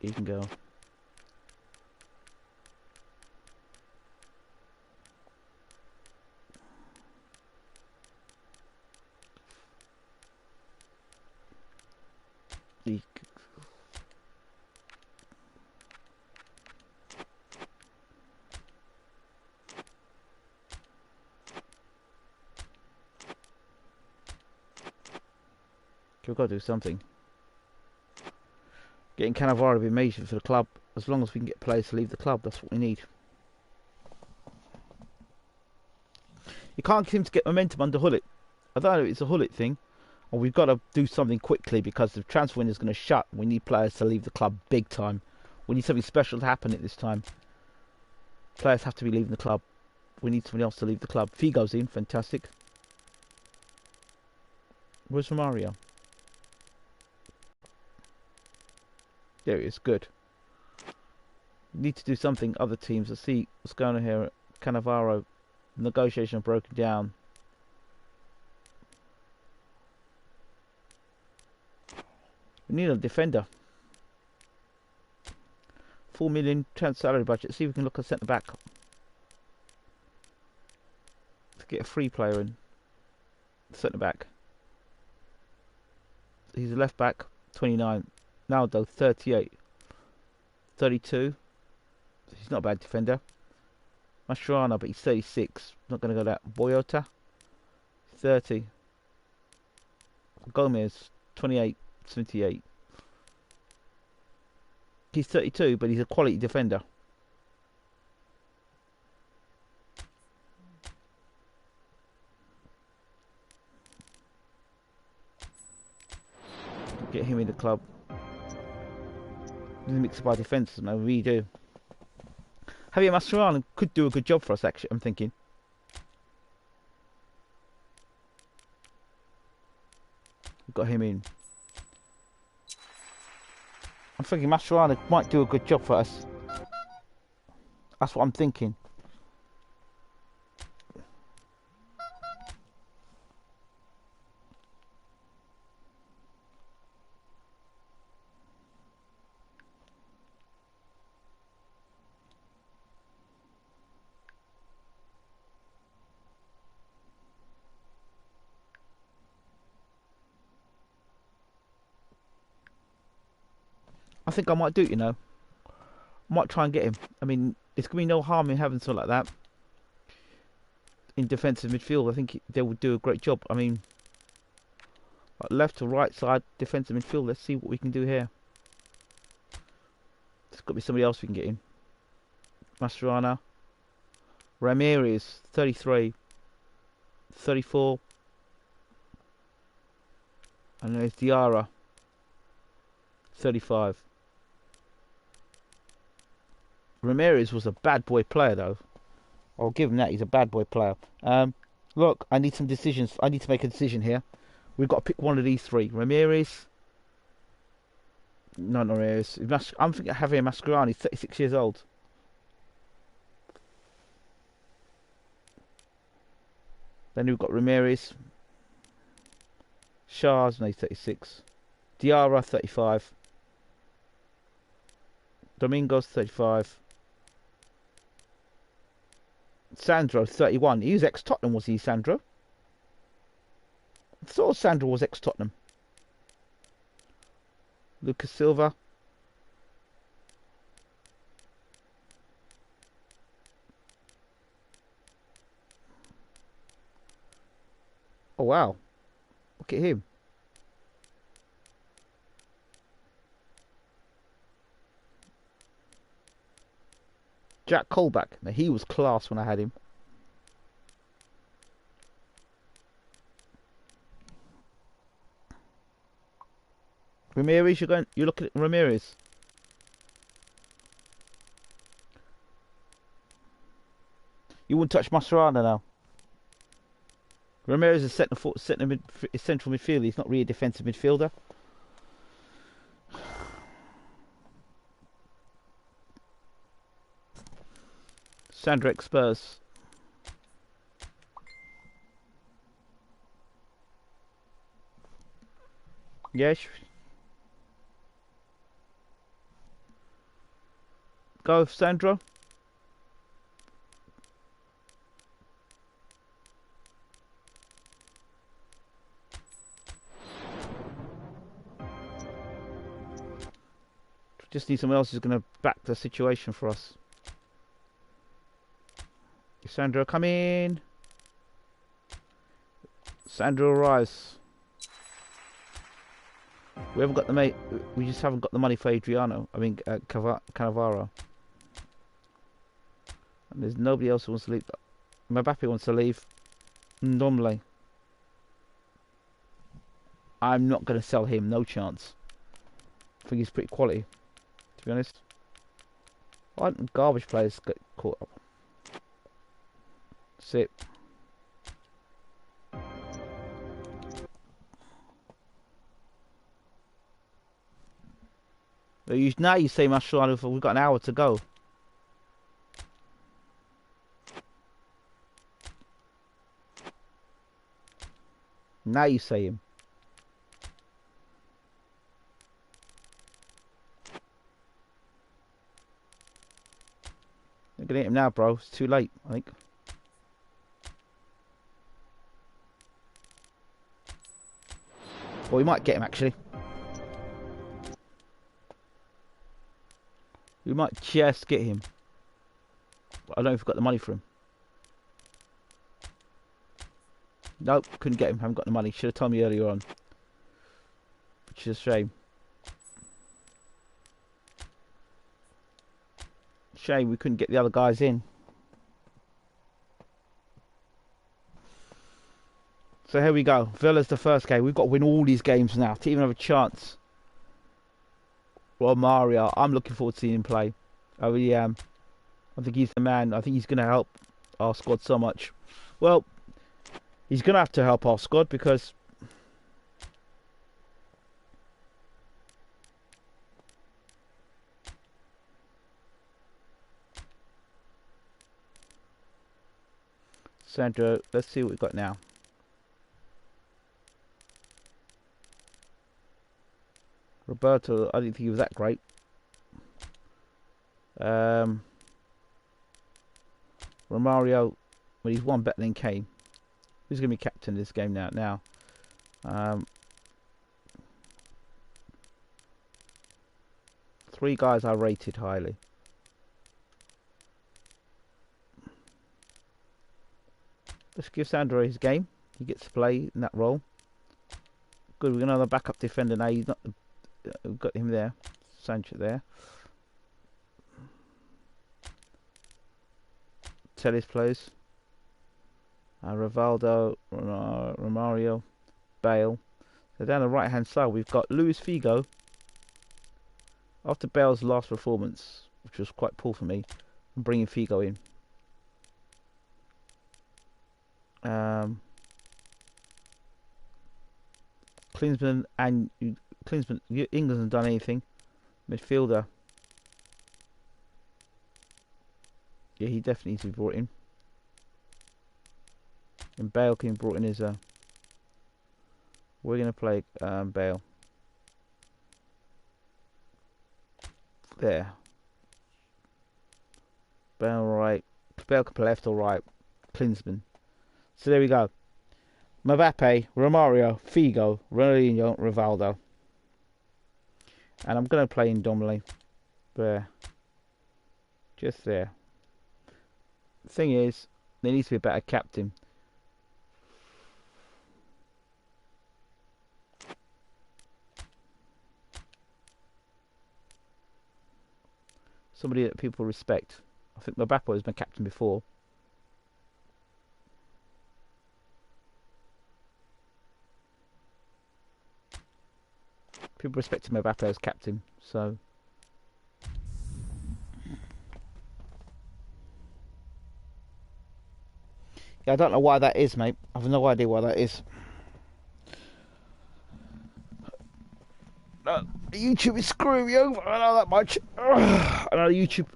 He can go. He we've got to do something. Getting Cannavaro to be amazing for the club. As long as we can get players to leave the club, that's what we need. You can't seem to get momentum under Hullet. I don't know if it's a Hullet thing, or we've got to do something quickly because the transfer window is going to shut. We need players to leave the club big time. We need something special to happen at this time. Players have to be leaving the club. We need someone else to leave the club. Figo's in, fantastic. Where's Romario? There it is. Good. Need to do something. Other teams. Let's see what's going on here. Cannavaro. Negotiation broken down. We need a defender. 4 million transfer salary budget. See if we can look at centre back. To get a free player in. Centre back. He's a left back. 29. Naldo 38. 32. He's not a bad defender. Mascherano, but he's 36. Not going to go that. Boyota 30. Gomez 28. 78. He's 32, but he's a quality defender. Get him in the club. Mixed by defence, no, we do. Javier Mascherano could do a good job for us, actually, I'm thinking. We've got him in. I'm thinking Mascherano might do a good job for us. That's what I'm thinking. I think I might do it, you know. Might try and get him. I mean, there's going to be no harm in having something like that. In defensive midfield, I think they would do a great job. I mean, like left to right side, defensive midfield. Let's see what we can do here. There's got to be somebody else we can get in. Mascherano. Ramirez, 33. 34. And there's Diarra. 35. Ramirez was a bad boy player, though. I'll give him that. He's a bad boy player. Look, I need some decisions. I need to make a decision here. We've got to pick one of these three. Ramirez. No, not Ramirez. I'm thinking of Javier Mascherano. He's 36 years old. Then we've got Ramirez. Shah's, no, he's 36. Diarra, 35. Domingos, 35. Sandro, 31. He was ex-Tottenham, was he, Sandro? I thought Sandro was ex-Tottenham. Lucas Silva. Oh, wow. Look at him. Jack Colback. Now, he was class when I had him. Ramirez, you're looking at Ramirez. You wouldn't touch Mascherano now. Ramirez is central midfielder. He's not really a defensive midfielder. Sandrex Spurs. Yes. Go, Sandro. Just need someone else who's going to back the situation for us. Sandro, come in. Sandro Rice. We haven't got the mate. We just haven't got the money for Adriano. I mean, Cannavaro. And there's nobody else who wants to leave. Mbappe wants to leave. Normally, I'm not going to sell him. No chance. I think he's pretty quality, to be honest. Why don't garbage players get caught up? Sit. Now you say mashallah, we've got an hour to go. Now you say him. I'm gonna hit him now, bro. It's too late, I think. Well, we might get him, actually. We might just get him. But I don't know if we've got the money for him. Nope, couldn't get him. Haven't got the money. Should have told me earlier on. Which is a shame. Shame we couldn't get the other guys in. So here we go. Villa's the first game. We've got to win all these games now to even have a chance. Well, Mario, I'm looking forward to seeing him play. I really am. I think he's the man. I think he's going to help our squad so much. Well, he's going to have to help our squad because Sandro, let's see what we've got now. Roberto, I didn't think he was that great. Romario, well, he's one better than Kane. Who's going to be captain of this game now? Three guys I rated highly. Let's give Sandro his game. He gets to play in that role. Good, we've got another backup defender now. He's not. We've got him there. Sancho there. Tellez plays. Rivaldo, Romario, Bale. So down the right hand side we've got Luis Figo. After Bale's last performance, which was quite poor for me, I'm bringing Figo in. Klinsmann and Klinsmann, England hasn't done anything. Midfielder. Yeah, he definitely needs to be brought in. And Bale can be brought in as a. We're going to play Bale. There. Bale right. Bale can play left or right. Klinsmann. So there we go. Mbappe, Romario, Figo, Ronaldinho, Rivaldo. And I'm going to play in Domley. There. Just there. The thing is, there needs to be a better captain. Somebody that people respect. I think Mbappe has been captain before. People respect Mbappe as captain, so. Yeah, I don't know why that is, mate. I have no idea why that is. YouTube is screwing me over. I know that much. I know YouTube.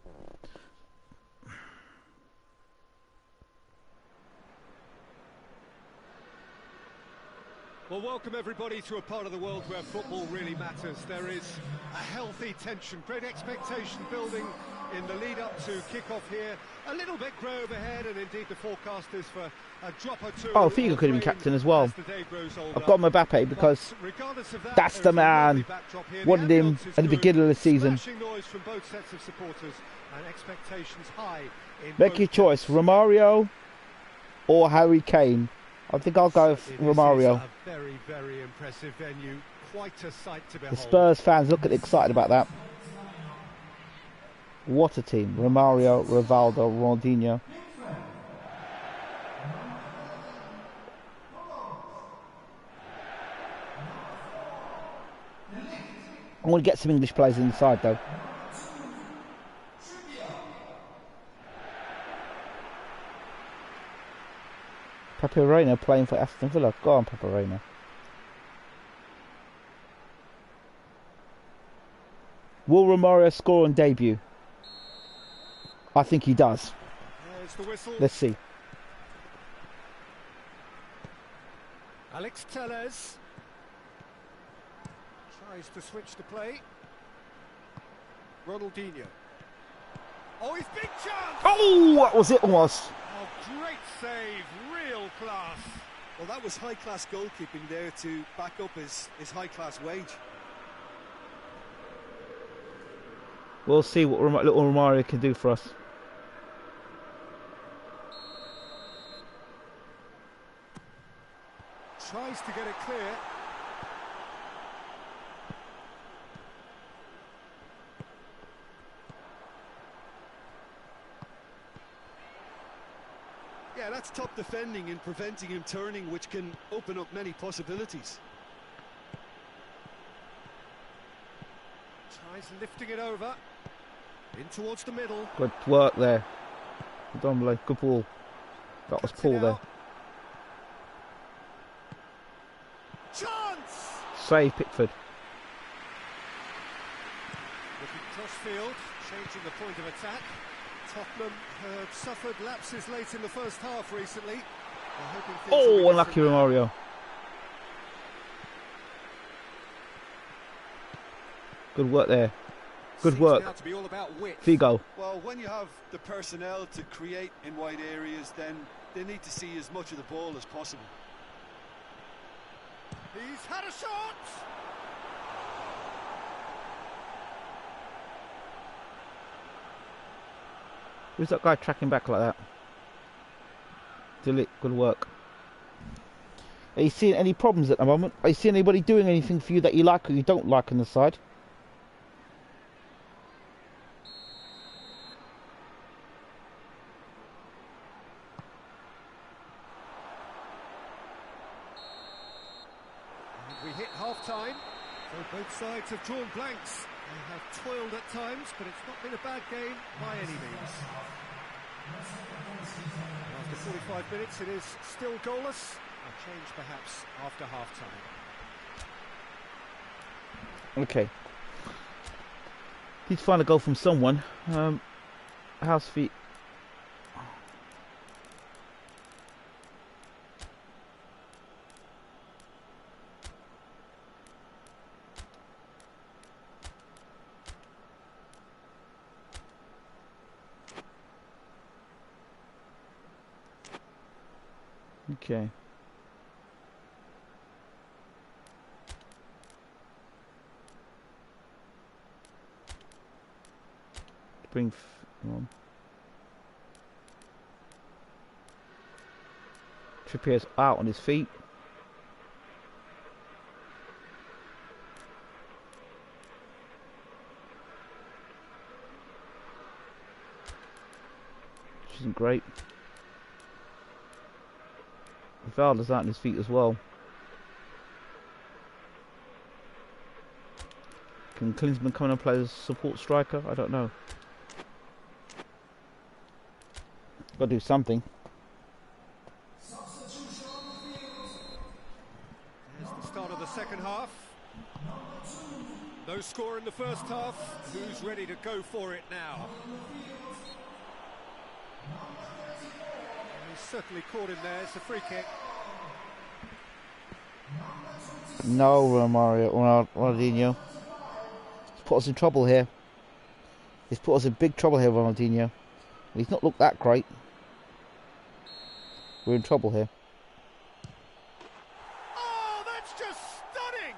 Well, welcome everybody to a part of the world where football really matters. There is a healthy tension, great expectation building in the lead up to kick-off here. A little bit grey overhead, and indeed the forecast is for a drop or two. Oh, Figo could have been captain as well. I've got Mbappe because that's the man. Wanted him at the beginning of the season. Noise from both sets of supporters and expectations high in Make your choice, Romario or Harry Kane. I think I'll go with Romario. A very, very impressive venue. Quite a sight to behold. The Spurs fans look excited about that. What a team. Romario, Rivaldo, Ronaldinho. I want to get some English players inside though. Pepe Reina playing for Aston Villa. Go on, Pepe Reina. Will Romario score on debut? I think he does. There's the whistle. Let's see. Alex Tellez tries to switch the play. Ronaldinho. Oh, his big chance! Oh, that was it almost. Oh, great save, real class. Well, that was high-class goalkeeping there to back up his high-class wage. We'll see what little Romario can do for us. Tries to get it clear. Yeah, that's top defending and preventing him turning, which can open up many possibilities. Tries lifting it over. In towards the middle. Good work there. Domble, good ball. That was Paul there. Chance! Save Pickford. Looking cross-field, changing the point of attack. Tottenham have suffered lapses late in the first half recently. They're hoping things will be Unlucky different now. Romario. Good work there. Good Seems work. now to be all about width. Figo. Well, when you have the personnel to create in wide areas, then they need to see as much of the ball as possible. He's had a shot! Who's that guy tracking back like that? Delete. Good work. Are you seeing any problems at the moment? Are you seeing anybody doing anything for you that you like or you don't like on the side? And we hit half-time, so both sides have drawn blanks. They have toiled at times, but it's not been a bad game by any means. After 45 minutes, it is still goalless. A change perhaps after half-time. Okay. Need to find a goal from someone. House feet. Okay. Bring on. Trippier's out on his feet. Which isn't great. Valda's out on his feet as well. Can Klinsmann come in and play as support striker? I don't know. Got to do something. Here's the start of the second half. No score in the first half. Who's ready to go for it now? He's certainly caught him there. It's a free kick. No, Ronaldinho. He's put us in trouble here. He's put us in big trouble here, Ronaldinho. He's not looked that great. We're in trouble here. Oh, that's just stunning!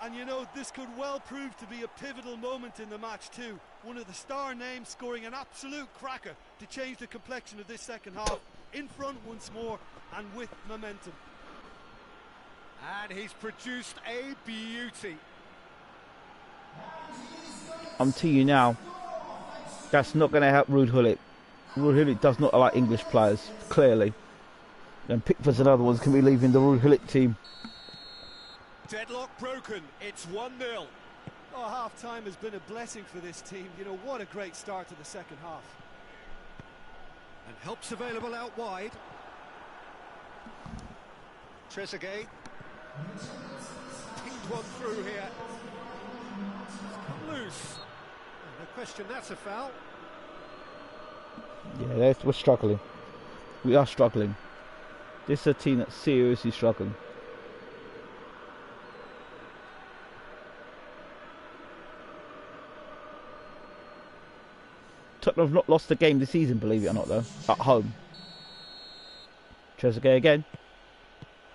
And you know, this could well prove to be a pivotal moment in the match too. One of the star names scoring an absolute cracker to change the complexion of this second half. In front once more and with momentum. And he's produced a beauty. I'm telling you now, that's not going to help Ruud Gullit. Ruud Gullit does not like English players, clearly. And Pickford's another one's going to be leaving the Ruud Gullit team. Deadlock broken. It's 1-0. Oh, half-time has been a blessing for this team. You know, what a great start to the second half. And help's available out wide. Trezeguet. Pinged one through here. It's come loose. Question, that's a foul. Yeah, we're struggling. We are struggling. This is a team that's seriously struggling. Tottenham have not lost a game this season, believe it or not, though. At home. Trezeguet again.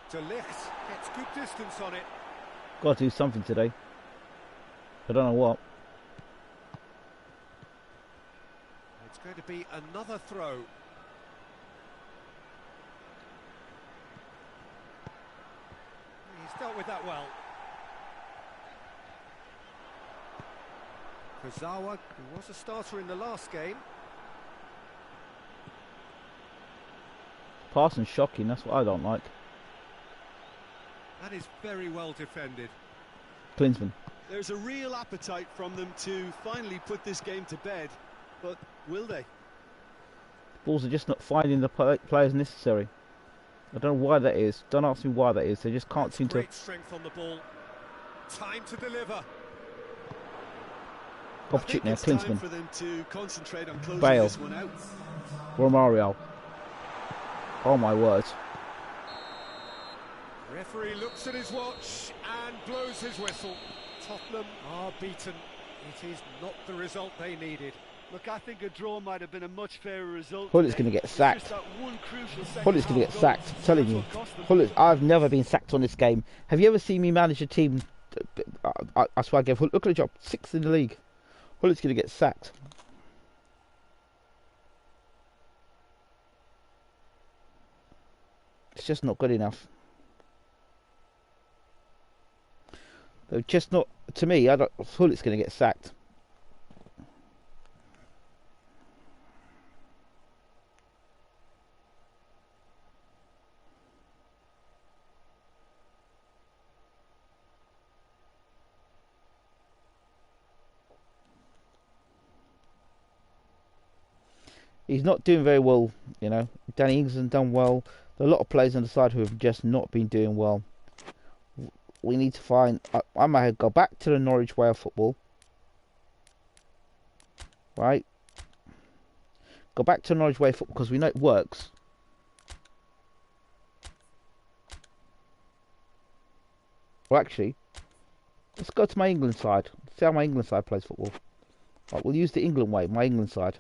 De Ligt gets good distance on it. Got to do something today. I don't know what. It's going to be another throw. He's dealt with that well. Kurzawa, who was a starter in the last game. Passing shocking, that's what I don't like. That is very well defended. Klinsmann. There's a real appetite from them to finally put this game to bed, but will they? Balls are just not finding the players necessary. I don't know why that is. Don't ask me why that is. They just can't That's seem to. great strength on the ball. Time to deliver. Opportunity now, It's time Klinsmann. for them to concentrate on closing Bale. this one out. Romario. Oh my word. Referee looks at his watch and blows his whistle. Tottenham are beaten. It is not the result they needed. Look, I think a draw might have been a much fairer result. Hull's going to get It's sacked. just that one crucial Hull's going to get second-half sacked. goal. I'm telling you. That's what cost them. I've never been sacked on this game. Have you ever seen me manage a team? I swear I gave Hull. Look at the job. 6th in the league. Hull's going to get sacked. It's just not good enough. They're just not. To me, Hull's going to get sacked. He's not doing very well, you know. Danny Ings hasn't done well. There are a lot of players on the side who have just not been doing well. We need to find. I might go back to the Norwich way of football. Right? Go back to the Norwich way of football because we know it works. Well, actually, let's go to my England side. See how my England side plays football. Right, we'll use the England way, my England side.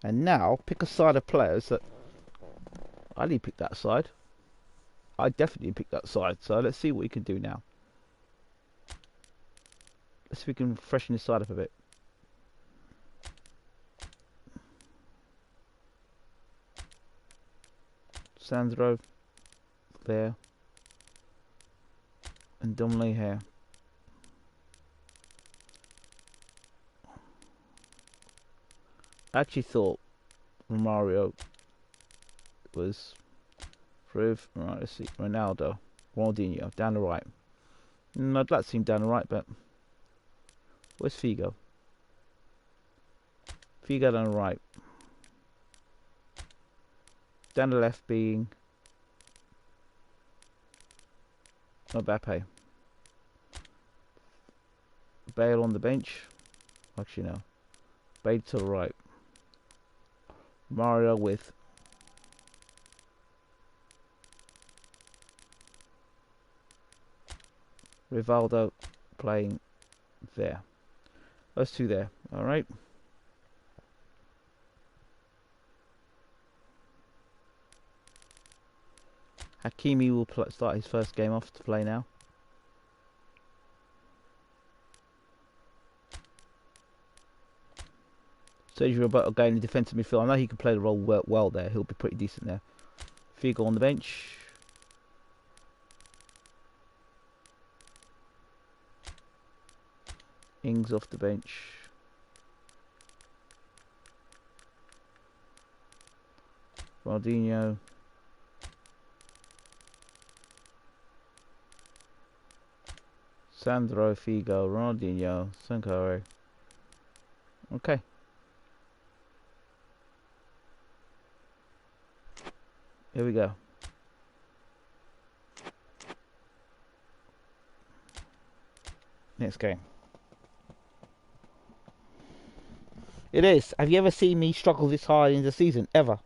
And now, pick a side of players that... I didn't pick that side. I definitely picked that side. So let's see what we can do now. Let's see if we can freshen this side up a bit. Sandro. There. And Dumley here. I actually thought Romario was through. Right, let's see. Ronaldinho, down the right. I'd like to see him down the right, but where's Figo? Figo down the right. Down the left being Mbappe. Bale on the bench. Actually, no. Bale to the right. Mario with Rivaldo playing there. Those two there. Alright. Hakimi will start his first game off to play now. Sergio Roberto going in defensive midfield. I know he can play the role well there. He'll be pretty decent there. Figo on the bench. Ings off the bench. Ronaldinho. Sandro, Figo, Ronaldinho, Sankare. Okay. Here we go. Next game. It is. Have you ever seen me struggle this hard in the season? Ever?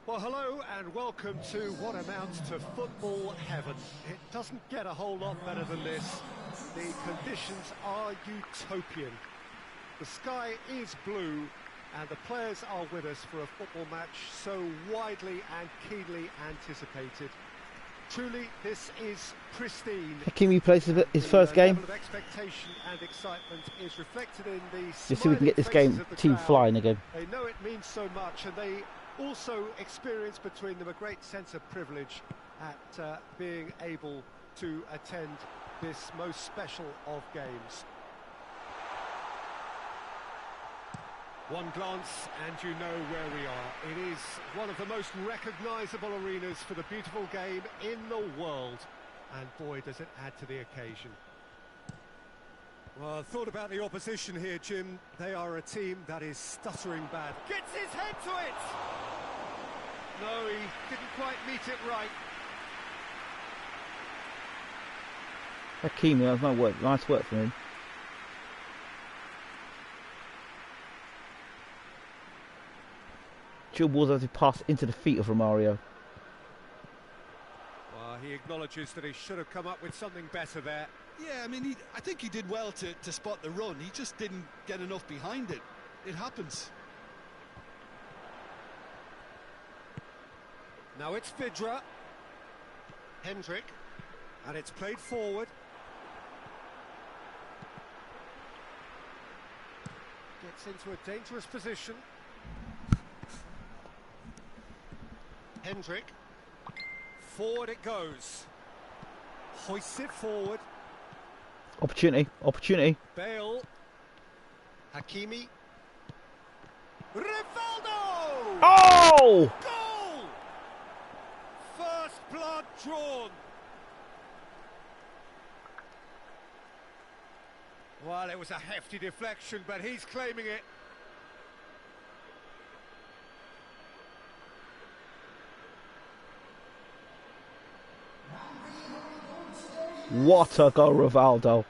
Well, hello and welcome to what amounts to football heaven. It doesn't get a whole lot better than this. The conditions are utopian. The sky is blue and the players are with us for a football match so widely and keenly anticipated. Truly, this is pristine. Hakimi plays his first game. The level of expectation and excitement is reflected in the Just so we can get this game team flying again. They know it means so much, and they also experience between them a great sense of privilege at being able to attend this most special of games. One glance and you know where we are. It is one of the most recognisable arenas for the beautiful game in the world. And boy, does it add to the occasion. Well, I thought about the opposition here, Jim. They are a team that is stuttering bad. Gets his head to it! No, he didn't quite meet it right. Hakimi, that was my work. Nice work from him. Dual balls as he passed into the feet of Romario. Well, he acknowledges that he should have come up with something better there. Yeah, I mean, I think he did well to spot the run. He just didn't get enough behind it. It happens. Now it's Vidra. Hendrick. And it's played forward. Gets into a dangerous position. Hendrick. Forward it goes. Hoists it forward. Opportunity. Opportunity. Bale. Hakimi. Rivaldo! Oh! Goal! First blood drawn. Well, it was a hefty deflection, but he's claiming it. What a goal, Rivaldo.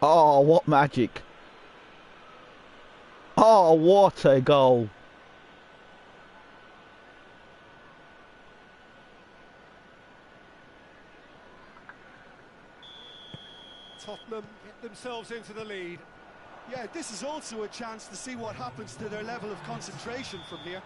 Oh, what magic. Oh, what a goal. Tottenham get themselves into the lead. Yeah, this is also a chance to see what happens to their level of concentration from here.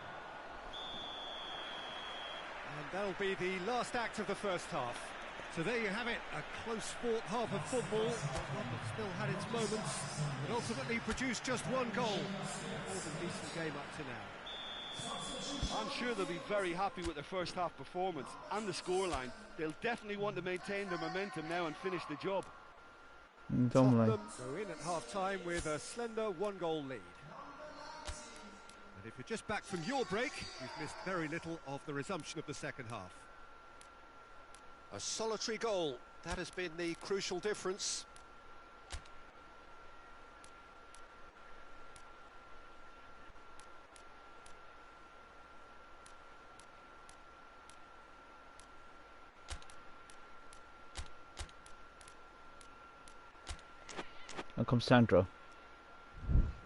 And that'll be the last act of the first half. So there you have it, a close-fought half of football, one that still had its moments, but ultimately produced just one goal. More than decent game up to now. I'm sure they'll be very happy with their first half performance and the scoreline. They'll definitely want to maintain their momentum now and finish the job. Tottenham go in at half-time with a slender one-goal lead. And if you're just back from your break, you've missed very little of the resumption of the second half. A solitary goal, that has been the crucial difference. Here comes Sandro.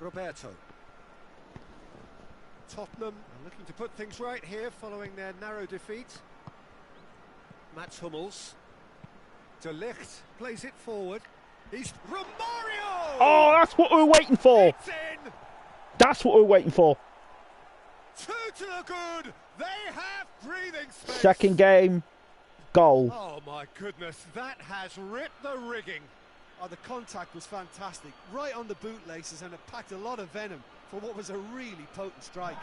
Roberto. Tottenham are looking to put things right here following their narrow defeat. Mats Hummels. De Ligt plays it forward. He's Romario! Oh, that's what we're waiting for. It's in! That's what we're waiting for. Two to the good. They have breathing space. Second game, goal. Oh my goodness, that has ripped the rigging. Oh, the contact was fantastic, right on the bootlaces, and it packed a lot of venom for what was a really potent strike.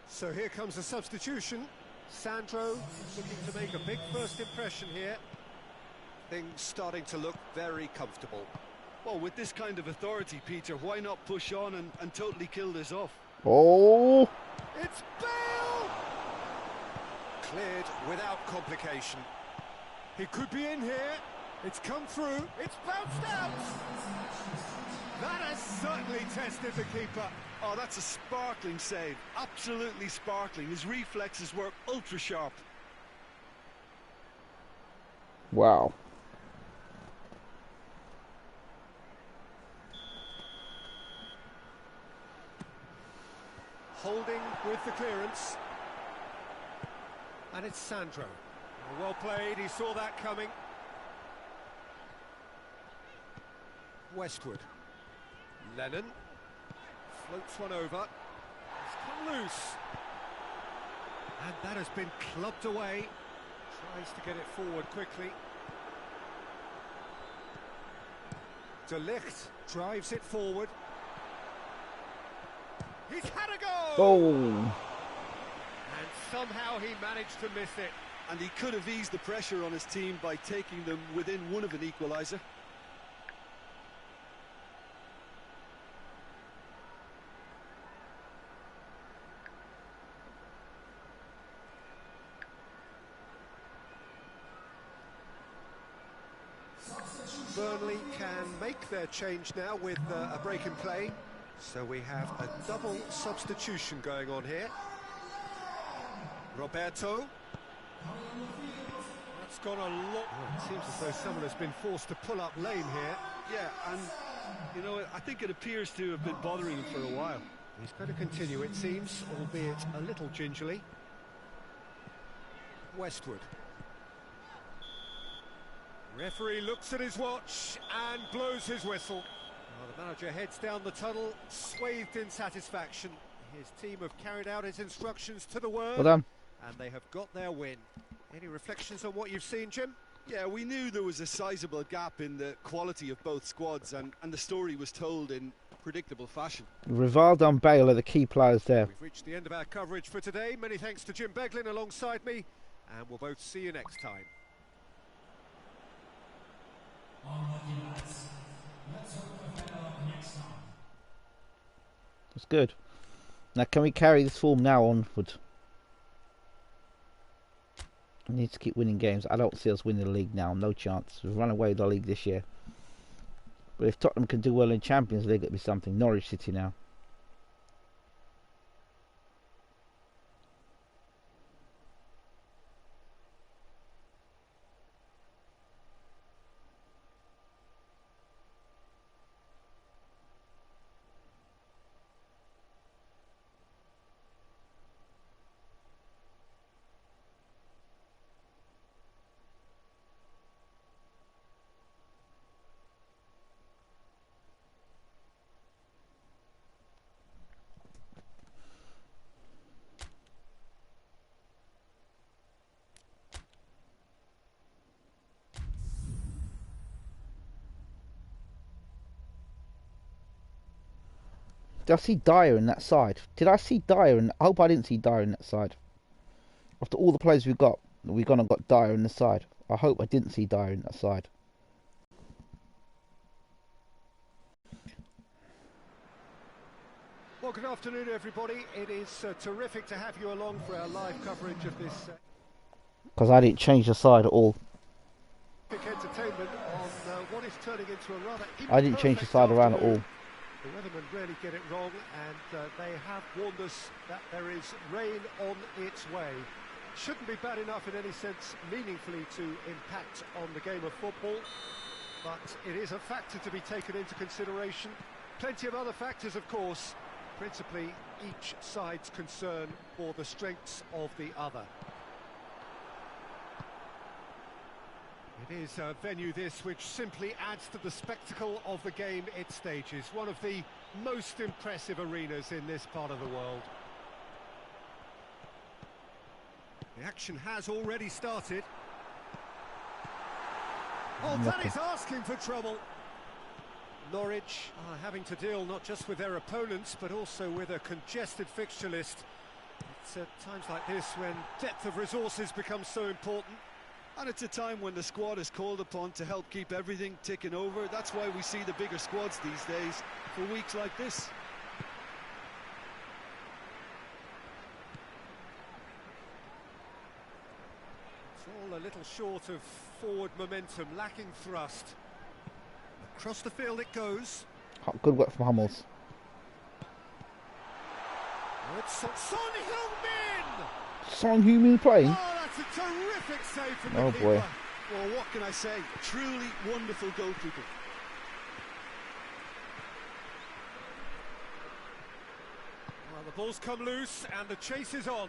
So here comes the substitution. Sandro looking to make a big first impression here. Things starting to look very comfortable. Well, with this kind of authority, Peter, why not push on and totally kill this off? Oh! It's Bale! Cleared without complication. He could be in here. It's come through. It's bounced out. That has certainly tested the keeper. Oh, that's a sparkling save. Absolutely sparkling. His reflexes were ultra sharp. Wow. Holding with the clearance. And it's Sandro. Well played, he saw that coming. Westwood. Lennon. Floats one over. It's come loose. And that has been clubbed away. Tries to get it forward quickly. De Ligt drives it forward. He's had a go! Oh! And somehow he managed to miss it. And he could have eased the pressure on his team by taking them within one of an equaliser. Burnley can make their change now with a break in play. So we have a double substitution going on here. Roberto. That's gone a lot. Oh, it seems as though someone has been forced to pull up lane here. Yeah, and, you know, I think it appears to have been bothering him for a while. He's going to continue, it seems, albeit a little gingerly. Westwood. Referee looks at his watch and blows his whistle. Well, the manager heads down the tunnel, swathed in satisfaction. His team have carried out his instructions to the word, Well done. and they have got their win. Any reflections on what you've seen, Jim? Yeah, we knew there was a sizable gap in the quality of both squads, and the story was told in predictable fashion. Rivaldo and Bale are the key players there. We've reached the end of our coverage for today. Many thanks to Jim Beglin alongside me, and we'll both see you next time. That's good. Now, can we carry this form now onward? We need to keep winning games. I don't see us winning the league now. No chance. We've run away with the league this year. But if Tottenham can do well in Champions League, it'll be something. Norwich City now. Did I see Dyer in that side? Did I see Dyer in... I hope I didn't see Dyer in that side. After all the players we've gone and got Dyer in the side. I hope I didn't see Dyer in that side. Well, good afternoon, everybody. It is terrific to have you along for our live coverage of this Because I didn't change the side at all. entertainment on what is turning into a rather I didn't change the side around at all. The weathermen rarely get it wrong, and they have warned us that there is rain on its way. Shouldn't be bad enough in any sense meaningfully to impact on the game of football, but it is a factor to be taken into consideration. Plenty of other factors, of course, principally each side's concern for the strengths of the other. is a venue this which simply adds to the spectacle of the game it stages. One of the most impressive arenas in this part of the world. The action has already started. Oh, that is asking for trouble. Norwich are having to deal not just with their opponents, but also with a congested fixture list. It's at times like this when depth of resources becomes so important. And it's a time when the squad is called upon to help keep everything ticking over. That's why we see the bigger squads these days for weeks like this. It's all a little short of forward momentum, lacking thrust. Across the field it goes. Good work from Hummels. Oh, it's Son Heung-min! Son Heung-min playing? Oh, that's a terrific save from the Oh keeper. boy. Well, what can I say? Truly wonderful goalkeeping. Well, the ball's come loose and the chase is on.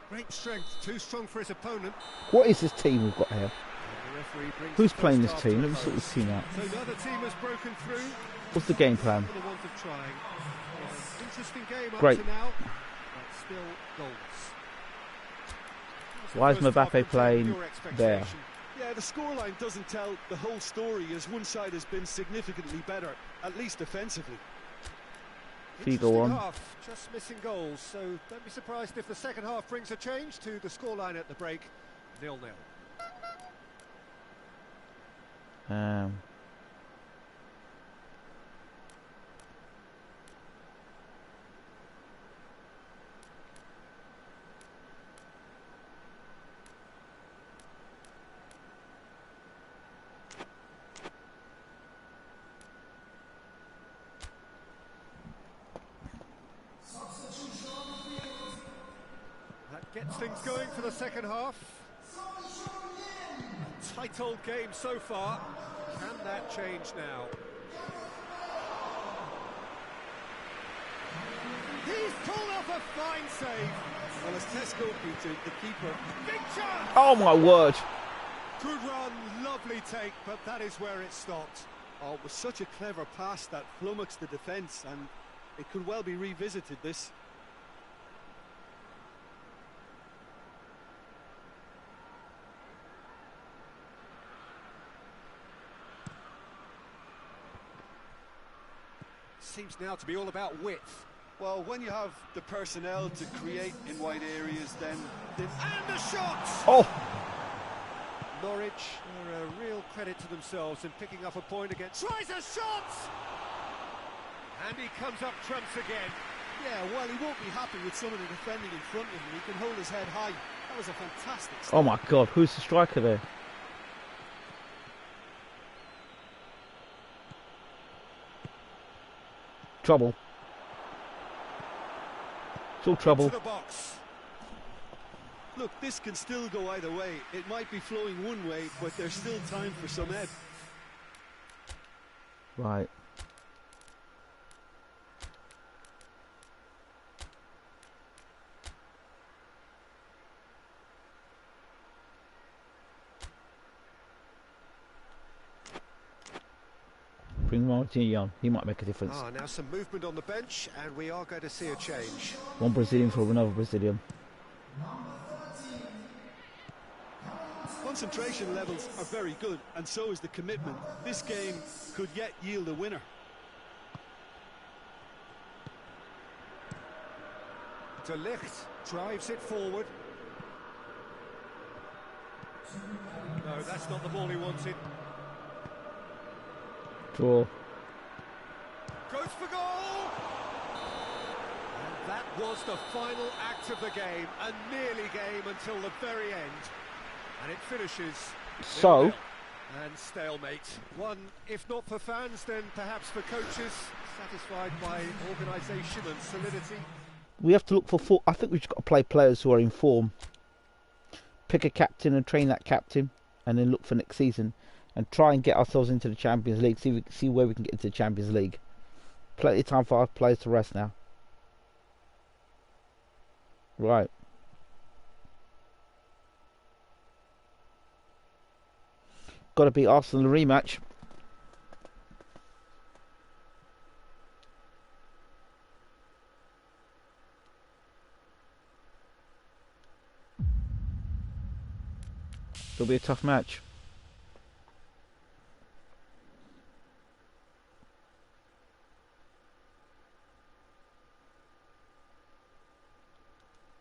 Great strength, too strong for his opponent. What is this team we've got here? And the referee brings Who's the playing first this half team? to Let me a sort this close. team out. So another team has broken through What's the game plan? for the want of trying. An interesting game up Great. to now, but still goals. Why is First half Mbappe contained playing your there? expectation. Yeah, the scoreline doesn't tell the whole story, as one side has been significantly better, at least defensively. Figo Interesting on. half, just missing goals, so don't be surprised if the second half brings a change to the scoreline at the break, 0-0. That gets things going for the second half. A tight old game so far. Can that change now? He's pulled off a fine save. Well, as Tesco, Peter, the keeper. Big chance! Oh my word! Good run, lovely take, but that is where it stopped. Oh, it was such a clever pass that flummoxed the defence, and it could well be revisited, this. Seems now to be all about width. Well, when you have the personnel to create in wide areas, then And the shot! Oh! Norwich are a real credit to themselves in picking up a point against. Tries a shot! And he comes up trumps again. yeah, well, he won't be happy with some of the defending in front of him. He can hold his head high. That was a fantastic stop. Oh my god, who's the striker there? Trouble. It's all trouble. To the box. Look, this can still go either way. It might be flowing one way, but there's still time for some ebb. Right. Bring Martini on. He might make a difference. Ah, now some movement on the bench, and we are going to see a change. One Brazilian for another Brazilian. Concentration levels are very good, and so is the commitment. This game could yet yield a winner. De Ligt drives it forward. No, that's not the ball he wanted. Draw. Goes for goal! And that was the final act of the game, a nearly game until the very end. And it finishes So, 0-0. And stalemate. One, if not for fans, then perhaps for coaches, satisfied by organisation and solidity. we have to look for I think we've just got to play players who are in form. Pick a captain and train that captain, and then look for next season. And try and get ourselves into the Champions League. See where we can get into the Champions League. Plenty of time for our players to rest now. Right. Got to beat Arsenal in the rematch. It'll be a tough match.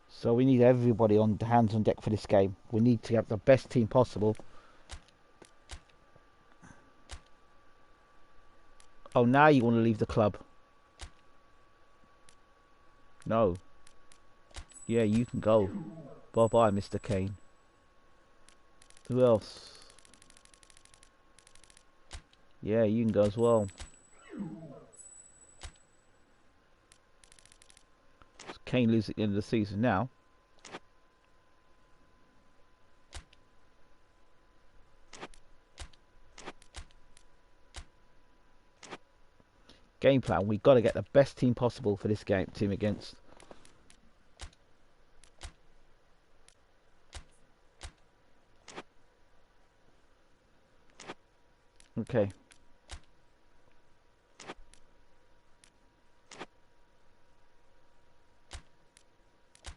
So we need everybody on hands on deck for this game. We need to have the best team possible. Oh, now you want to leave the club? No. Yeah, you can go. Bye-bye, Mr. Kane. Who else? Yeah, you can go as well. Kane loses at the end of the season now. Game plan. We've got to get the best team possible for this team against. Okay.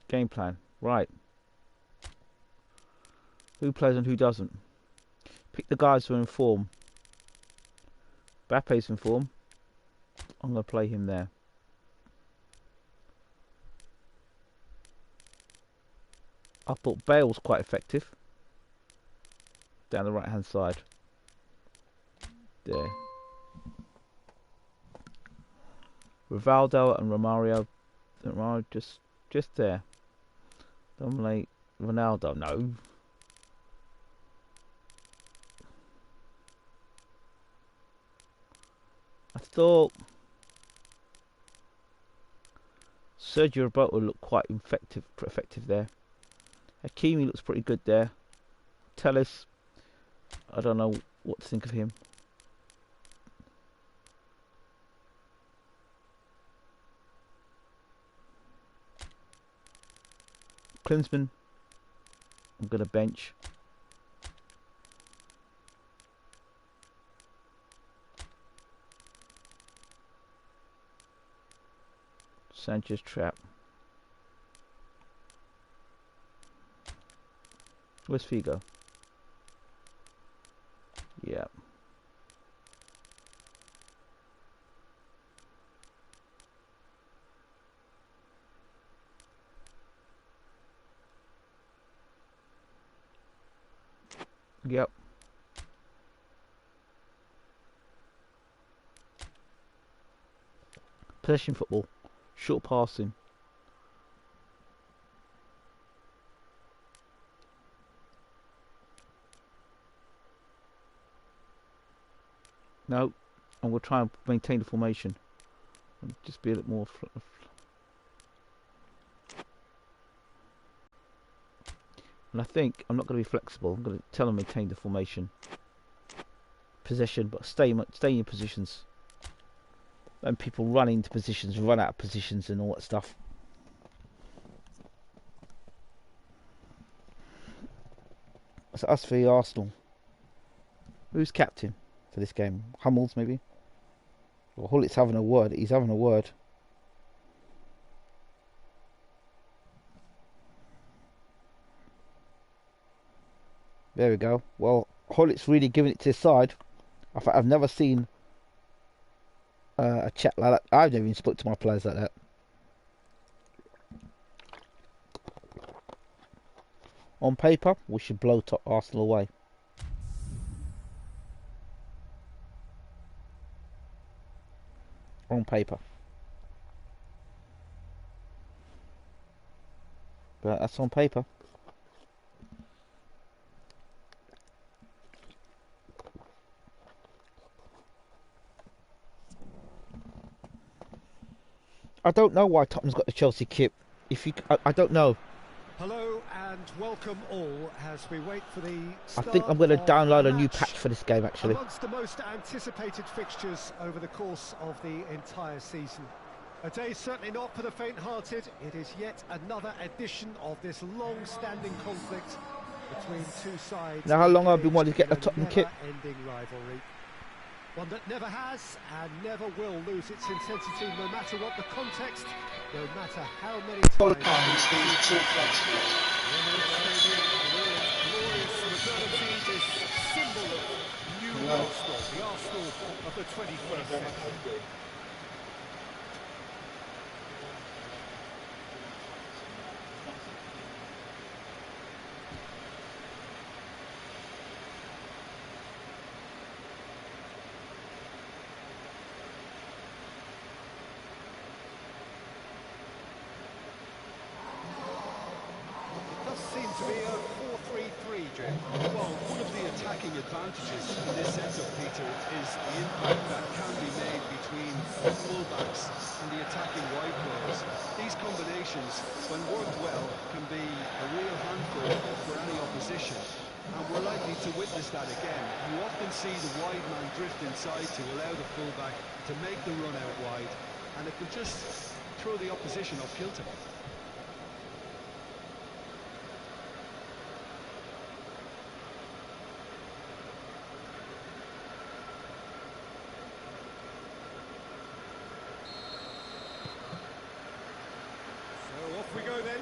Game plan. Right. Who plays and who doesn't? Pick the guys who are in form. Mbappe's in form. I'm going to play him there. I thought Bale's quite effective. Down the right hand side. There. Rivaldo and Romario just there. Dominate Ronaldo. No. I thought Sergio Roberto looked quite effective there. Hakimi looks pretty good there. Telles, I don't know what to think of him. Klinsmann, I'm going to bench. Sanchez trap. Where's Figo? Yeah. Yep. Possession football. Short passing. No. And we'll try and maintain the formation. And just be a bit more... And I think I'm not going to be flexible. I'm going to tell them maintain the formation. Possession, but stay in your positions. And people run into positions, run out of positions and all that stuff. So us for Arsenal. Who's captain for this game? Hummels maybe? Well, Hullit's having a word. He's having a word. There we go. Well, Hullit's really giving it to his side. I've never seen a chat like that. I've never even spoke to my players like that. On paper, we should blow Arsenal away. On paper. But that's on paper. I don't know why Tottenham's got the Chelsea kit. I don't know. Hello and welcome all as we wait for the I start think I'm going to download a new match patch for this game actually. amongst the most anticipated fixtures over the course of the entire season. A day certainly not for the faint-hearted. It is yet another edition of this long-standing conflict between two sides. Now, how long I've been wanting to get in the a Tottenham kit? never-ending rivalry. One that never has and never will lose its intensity, no matter what the context, no matter how many times. Glorious modernity, this symbol of new Arsenal, the Arsenal of the 21st century. Seem to be a 4-3-3, Jim. Well, one of the attacking advantages in this setup, Peter, is the impact that can be made between the fullbacks and the attacking wide players. These combinations, when worked well, can be a real handful for any opposition. And we're likely to witness that again. You often see the wide man drift inside to allow the fullback to make the run out wide, and it can just throw the opposition off kilter. Off we go then.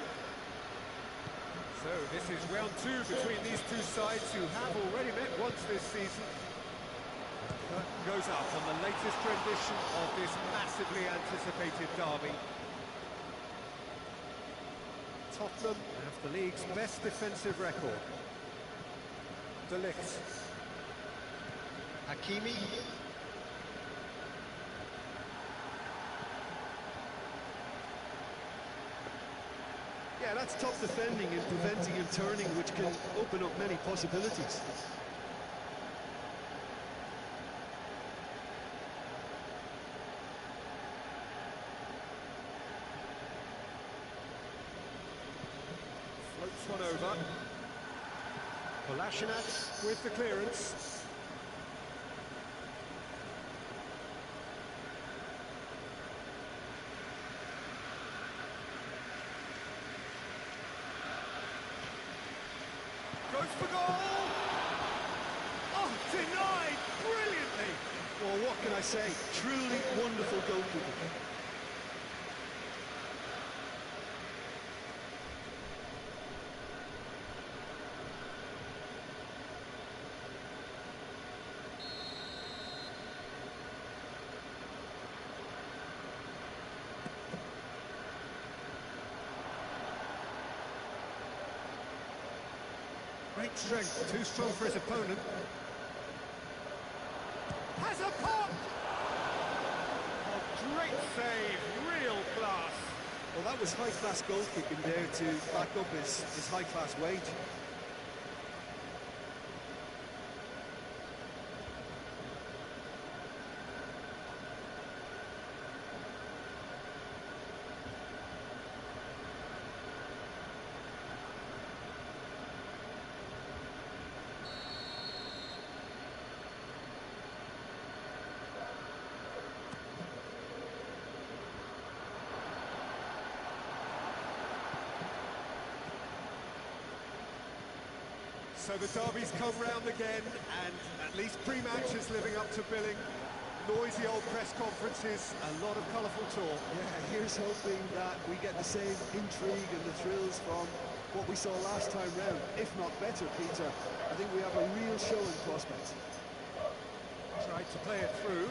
So this is round two between these two sides who have already met once this season. The curtain goes up on the latest rendition of this massively anticipated derby. Tottenham have the league's best defensive record. De Ligt. Hakimi. Yeah, that's top defending and preventing him turning, which can open up many possibilities. Floats one over. Kolasinac with the clearance. Goes for goal! Oh, denied brilliantly! Well, what can I say? Truly wonderful goalkeeping. Great strength, too strong for his opponent. Has a pop! Oh, great save, real class. Well, that was high-class goalkeeping there to back up his high-class wage. So the derby's come round again, and at least pre-match is living up to billing. Noisy old press conferences, a lot of colourful talk. Yeah, here's hoping that we get the same intrigue and the thrills from what we saw last time round, if not better, Peter. I think we have a real show in prospect. Tried to play it through.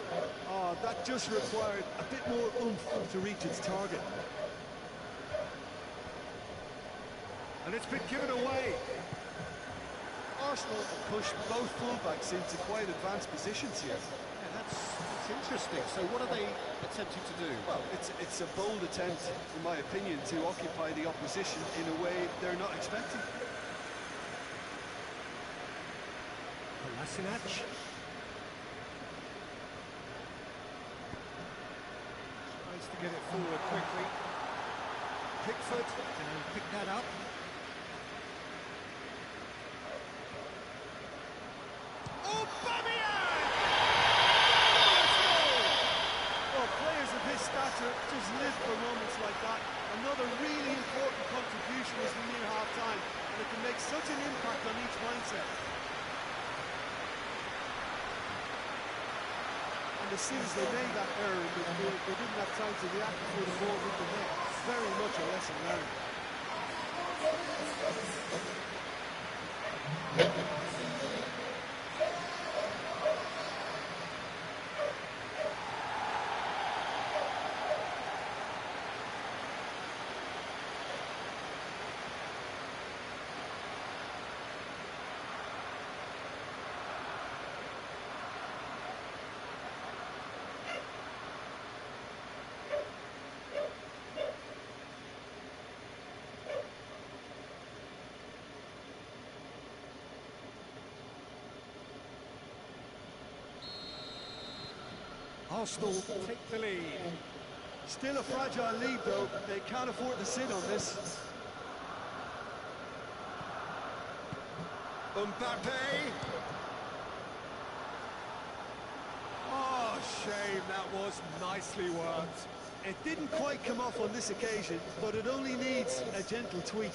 Oh, that just required a bit more oomph to reach its target. And it's been given away. Arsenal have pushed both fullbacks into quite advanced positions here. Yeah, that's interesting. So what are they attempting to do? Well, it's a bold attempt, in my opinion, to occupy the opposition in a way they're not expecting. Kolasinac. Tries to get it forward quickly. Pickford can pick that up. Well, players of his stature, just live for moments like that. Another really important contribution as we near half-time, and it can make such an impact on each mindset. And as soon as they made that error in midfield, they didn't have time to react before the ball hit the net. Very much a lesson learned. Arsenal take the lead. Still a fragile lead, though. They can't afford to sit on this. Mbappe. Oh, shame, that was nicely worked. It didn't quite come off on this occasion, but it only needs a gentle tweak.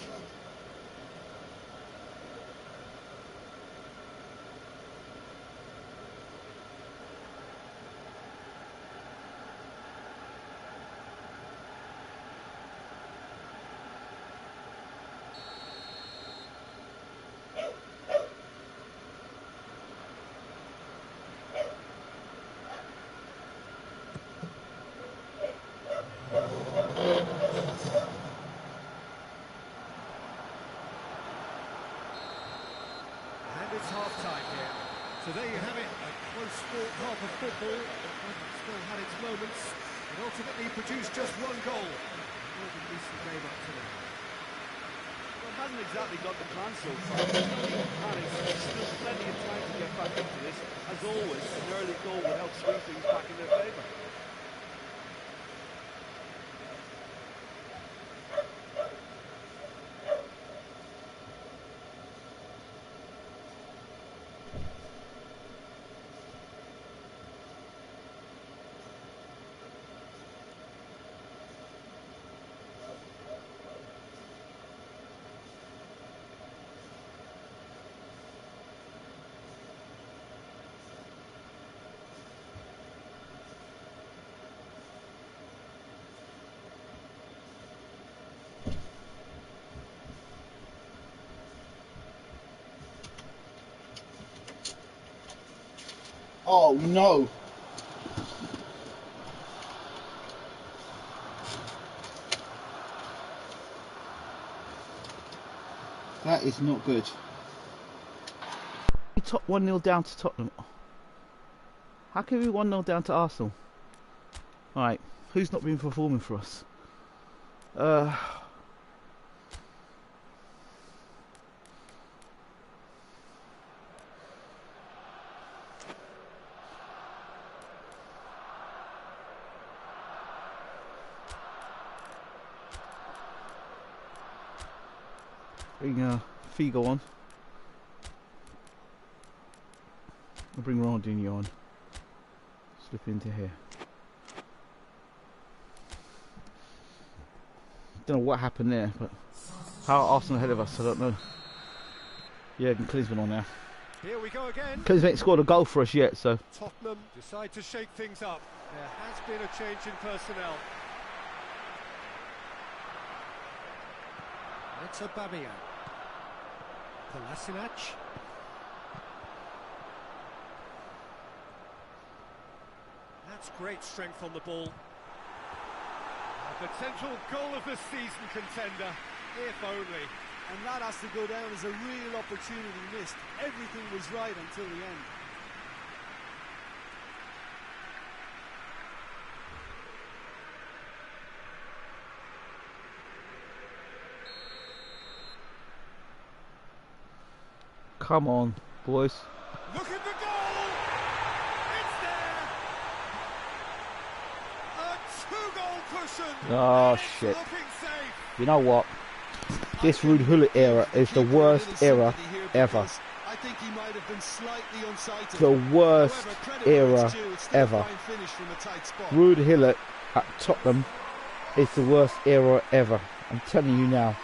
And it's half-time here. So there you have it, a close-fought half of football. It still had its moments. It ultimately produced just one goal. What a decent game up to now. Well, it hasn't exactly got the plan so far. There's no need to panic. There's still plenty of time to get back into this. As always, an early goal would help swing things back in their favour. Oh no! That is not good. 1-0 down to Tottenham. How can we 1-0 down to Arsenal? Alright, who's not been performing for us? Bring Figo on. I'll bring Ronaldinho on. Slip into here. Don't know what happened there, but how are Arsenal ahead of us? I don't know. Yeah, and Klinsmann on now. Here we go again. Klinsmann ain't scored a goal for us yet, so. Tottenham decide to shake things up. There has been a change in personnel. It's Aubameyang. Kolasinac. That's great strength on the ball. A potential goal of the season contender, if only. And that has to go down as a real opportunity missed. Everything was right until the end. Come on, boys. Look at the goal! It's there! A two-goal cushion! Oh, and it's shit. looking safe. You know what? This Ruud Gullit era is the worst era ever. I think he might have been slightly unsighted. The worst However, credit where era it's due, it's still ever. a fine finish from a tight spot. Rude Hillett at Tottenham is the worst era ever. I'm telling you now.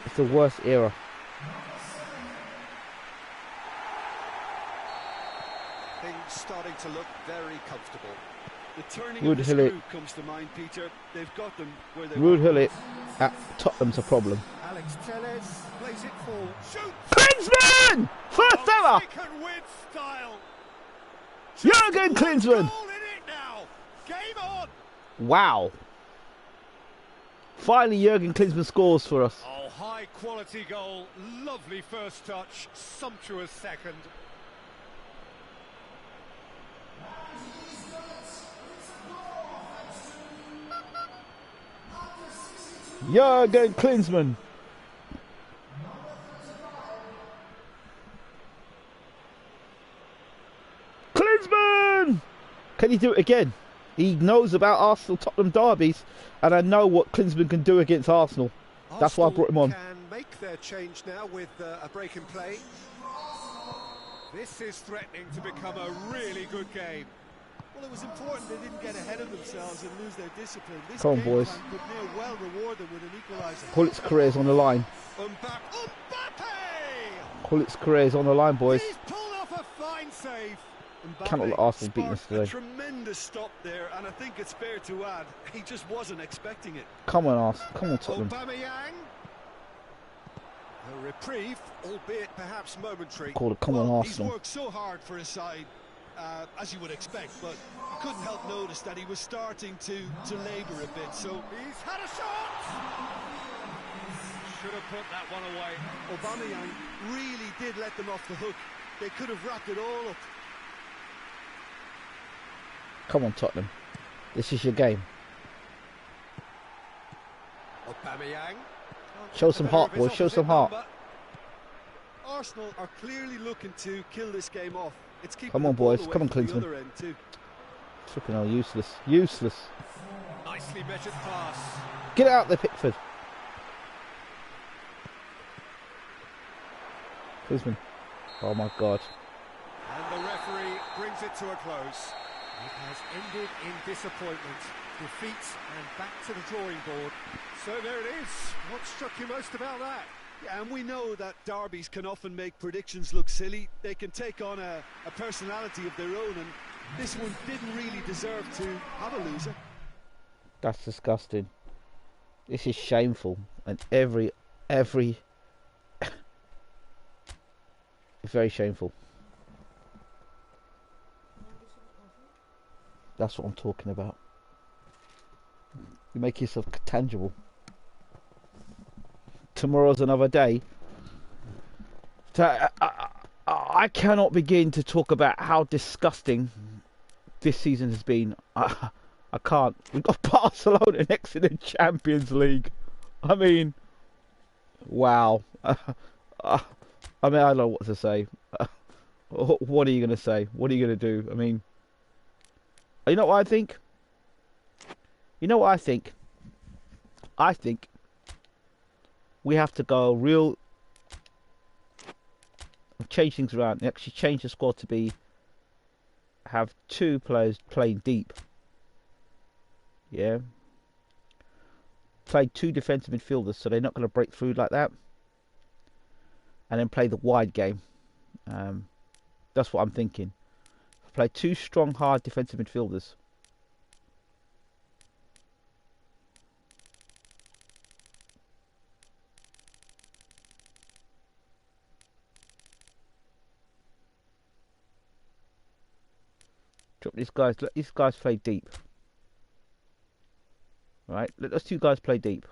It's the worst era. Things starting to look very comfortable. The turning Rude of the Hillett. screw comes to mind, Peter. They've got them where they Rude want them. Hillett at Tottenham's a problem. Alex Telles plays it forward. Shoot! Klinsmann! First ever! Taken with style. Jurgen Klinsmann! Goal in it now. Game on. Wow. Finally Jurgen Klinsmann scores for us. Oh, high quality goal. Lovely first touch. Sumptuous second. Jurgen Klinsmann. Klinsmann! Can he do it again? He knows about Arsenal Tottenham derbies, and I know what Klinsmann can do against Arsenal. That's why I brought him on. Can make their change now with a break in play. This is threatening to become a really good game. Well, it was important they didn't get ahead of themselves and lose their discipline. This Come on, game boys. plan could near well reward them with an equaliser. Hullit's career's on the line. Mbappe! Hullit's career's on the line, boys. He's pulled off a fine save. Cannot let Arsenal beat us Sparked a today. tremendous stop there, and I think it's fair to add, he just wasn't expecting it. Come on, Arsenal. Come on, Tottenham. Aubameyang. A reprieve, albeit perhaps momentary. Call it, come on, Well, he's Arsenal. worked so hard for his side, as you would expect, but you couldn't help notice that he was starting to labour a bit. So He's had a shot. Should have put that one away. Aubameyang really did let them off the hook. They could have wrapped it all up. Come on, Tottenham. This is your game. Aubameyang. Show some heart, boys. Show some heart. Arsenal are clearly looking to kill this game off. It's keeping Come on, the ball boys. away Come on, from the Klinsmann. other end too. Flipping hell, useless. Useless. Nicely measured pass. Get out there, Pickford. Klinsmann. Oh my God. And the referee brings it to a close. It has ended in disappointment, defeat, and back to the drawing board. So there it is. What struck you most about that? Yeah, and we know that derbies can often make predictions look silly. They can take on a personality of their own, and this one didn't really deserve to have a loser. That's disgusting. This is shameful, and every it's very shameful. That's what I'm talking about. You make yourself tangible. Tomorrow's another day. So I cannot begin to talk about how disgusting this season has been. I can't. We've got Barcelona next in the Champions League. I mean, wow. I mean, I don't know what to say. What are you going to say? What are you going to do? I mean, you know what I think? You know what I think? I think we have to go real, change things around. Actually, change the squad to have two players playing deep. Yeah. Play two defensive midfielders, so they're not going to break through like that. And then play the wide game. That's what I'm thinking. Play two strong, hard defensive midfielders. Drop these guys. Let these guys play deep. Right? Let those two guys play deep.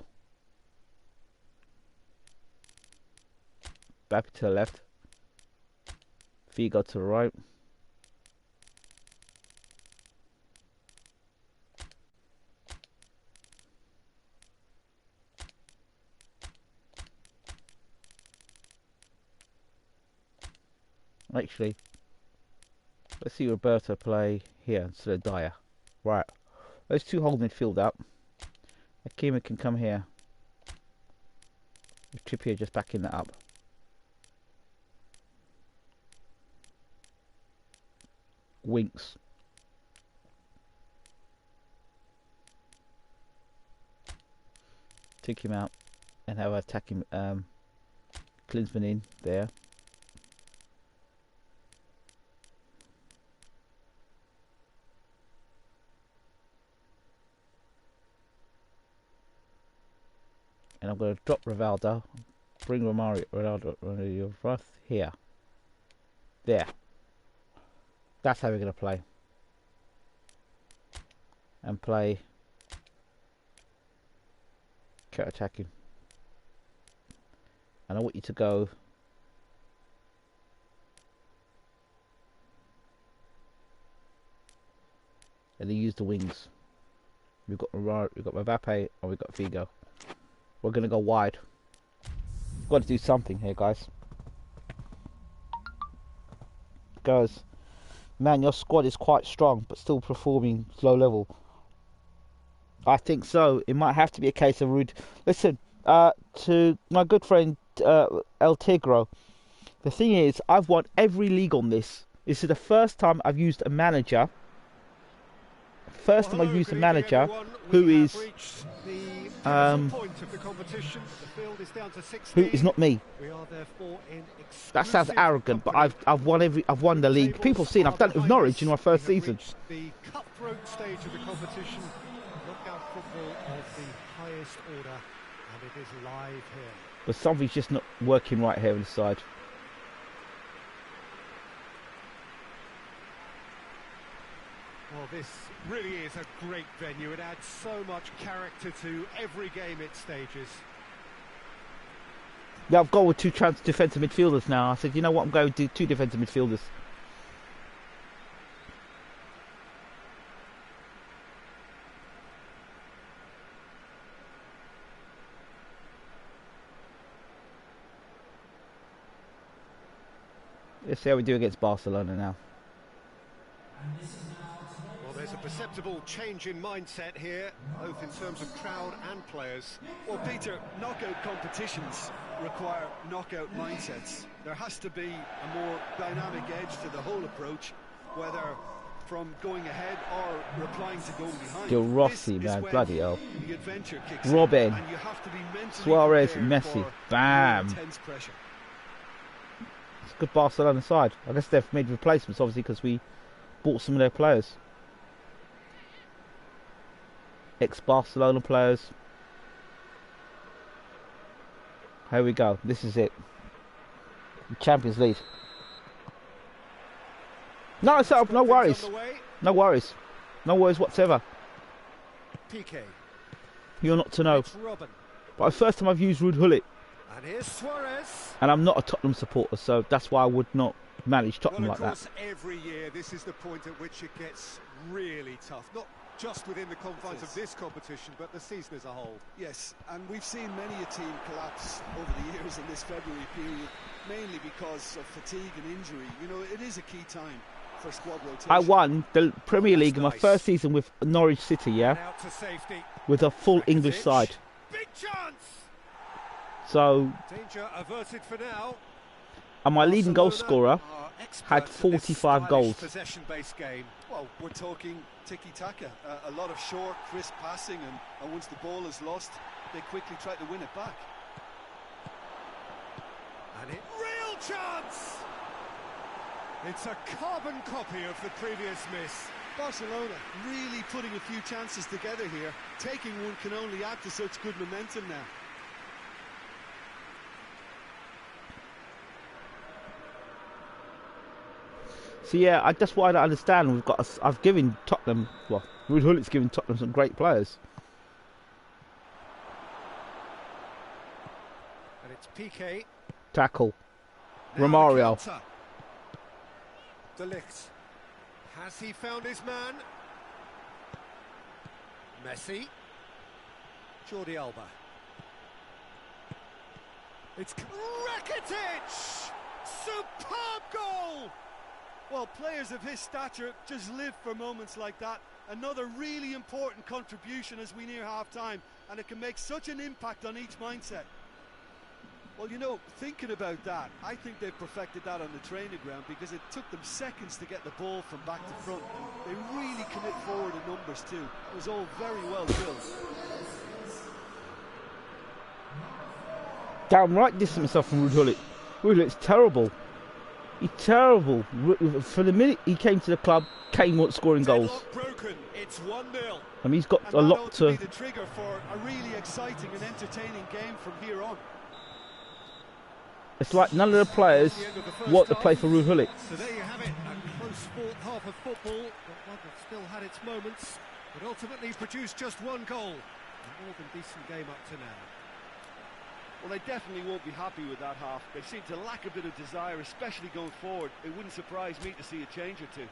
Back to the left. Figo to the right. Actually, let's see Roberto play here instead of Dyer. Right. Those two hold midfield up. Akima can come here. Trippier just backing that up. Winks. Take him out and have attacking Klinsmann in there. And I'm going to drop Rivaldo, bring Ronaldo right here. There. That's how we're going to play. And play counter attacking. And I want you to go and then use the wings. We've got Mbappe and we've got Figo. We're gonna go wide. Got to do something here, guys. Guys, man, your squad is quite strong, but still performing low level. I think so. It might have to be a case of Rude. Listen, to my good friend El Tigro. The thing is, I've won every league on this. This is the first time I've used a manager. First time I've used a manager who is not me. That sounds arrogant, but I've won the league. People have seen I've done it with Norwich in my first season. The cutthroat stage of the competition, knockout football of the highest order, and it is live here. But something's just not working right here inside. Well, this really is a great venue. It adds so much character to every game it stages. Yeah, I've gone with two defensive midfielders now. I said, you know what, I'm going to do two defensive midfielders. Let's see how we do against Barcelona now. Well, there's a perceptible change in mindset here, both in terms of crowd and players. Well, Peter, knockout competitions require knockout mindsets. There has to be a more dynamic edge to the whole approach, whether from going ahead or replying to going behind. Gil Rossi, man, bloody hell. The adventure kicks Robin, in, and you have to be mentally Suarez, prepared Messi, for bam. intense pressure. It's a good Barcelona side. I guess they've made replacements, obviously, because we bought some of their players. Ex-Barcelona players. Here we go. This is it. Champions League. No, it's up. No worries. No worries. No worries whatsoever. PK. You're not to know. But the first time I've used Ruud Gullit. And here's Suarez. And I'm not a Tottenham supporter, so that's why I would not manage Tottenham like that. Well, of course, every year this is the point at which it gets really tough. Not just within the confines of this competition, but the season as a whole. Yes, and we've seen many a team collapse over the years in this February period, mainly because of fatigue and injury. You know, it is a key time for squad rotation. I won the Premier League in my first season with Norwich City, yeah? Out to safety. With a full English side. Big chance! So, Danger averted for now. and my leading goal scorer had 45 goals. Possession-based game. Well, we're talking tiki-taka, a lot of short, crisp passing, and once the ball is lost, they quickly try to win it back. And it, real chance! It's a carbon copy of the previous miss. Barcelona really putting a few chances together here. Taking one can only add to such good momentum now. So yeah, I just what I don't understand. I've given Tottenham, well, Ruud Gullit's given Tottenham some great players. And it's PK. Tackle. Now Romario. De Ligt. Has he found his man? Messi. Jordi Alba. It's Rakitic! Superb goal! Well, players of his stature just live for moments like that. Another really important contribution as we near half-time, and it can make such an impact on each mindset. Well, you know, thinking about that, I think they perfected that on the training ground because it took them seconds to get the ball from back to front. They really commit forward in numbers too. It was all very well drilled. Downright distant himself from Ruud Hulik's terrible. He's terrible. For the minute he came to the club, Kane wasn't scoring goals. Deadlock broken. It's 1-0. I mean, he's got And a that lot ought to be to. the trigger for a really exciting and entertaining game from here on. It's like none of the players want to play for Ruud Hulik. So there you have it, a close-fought half of football, but one that still had its moments, but ultimately produced just one goal. A more than decent game up to now. Well, they definitely won't be happy with that half. They seem to lack a bit of desire, especially going forward. It wouldn't surprise me to see a change or two.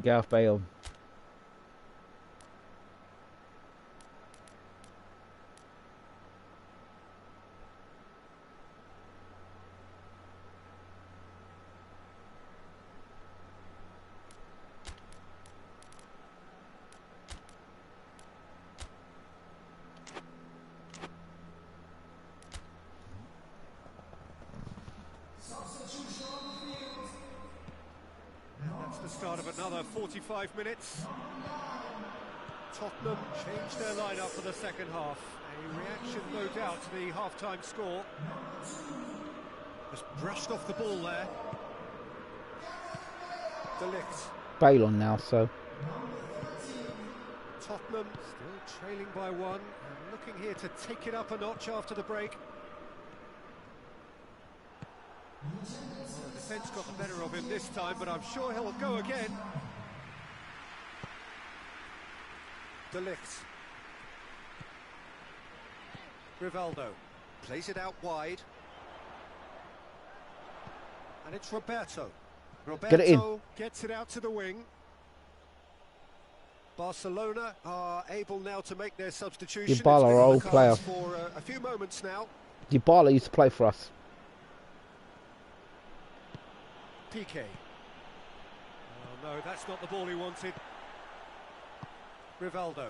Gareth Bale. That's the start of another 45 minutes. Tottenham changed their lineup for the second half. A reaction, no doubt, to the half-time score. Just brushed off the ball there. De Ligt. Bale on now, so. Tottenham still trailing by one and looking here to take it up a notch after the break. Well, the defence got the better of him this time, but I'm sure he'll go again. De Ligt. Rivaldo plays it out wide. And it's Roberto. Get it in. Roberto gets it out to the wing. Barcelona are able now to make their substitution. Dybala, It's been our on old the player. cards for a few moments now. Dybala used to play for us. Piqué. Oh no, that's not the ball he wanted. Rivaldo.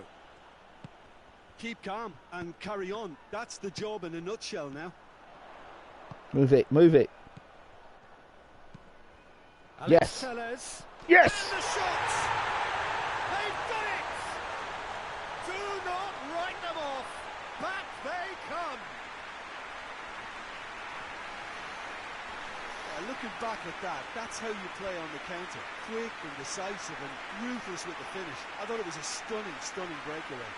Keep calm and carry on. That's the job in a nutshell now. Move it, move it. Alex Yes. Telles. Yes! And the shot! They've done it! Do not write them off. Back they come. Looking back at that, that's how you play on the counter. Quick and decisive and ruthless with the finish. I thought it was a stunning, stunning breakaway.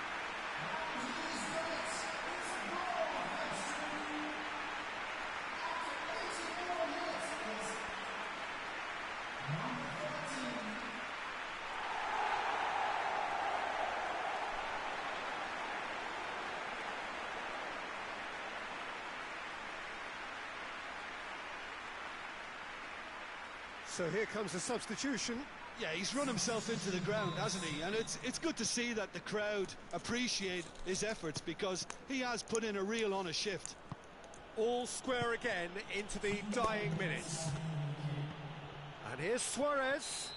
So here comes the substitution. Yeah, he's run himself into the ground, hasn't he? And it's good to see that the crowd appreciate his efforts because he has put in a real honest shift. All square again into the dying minutes. And here's Suarez.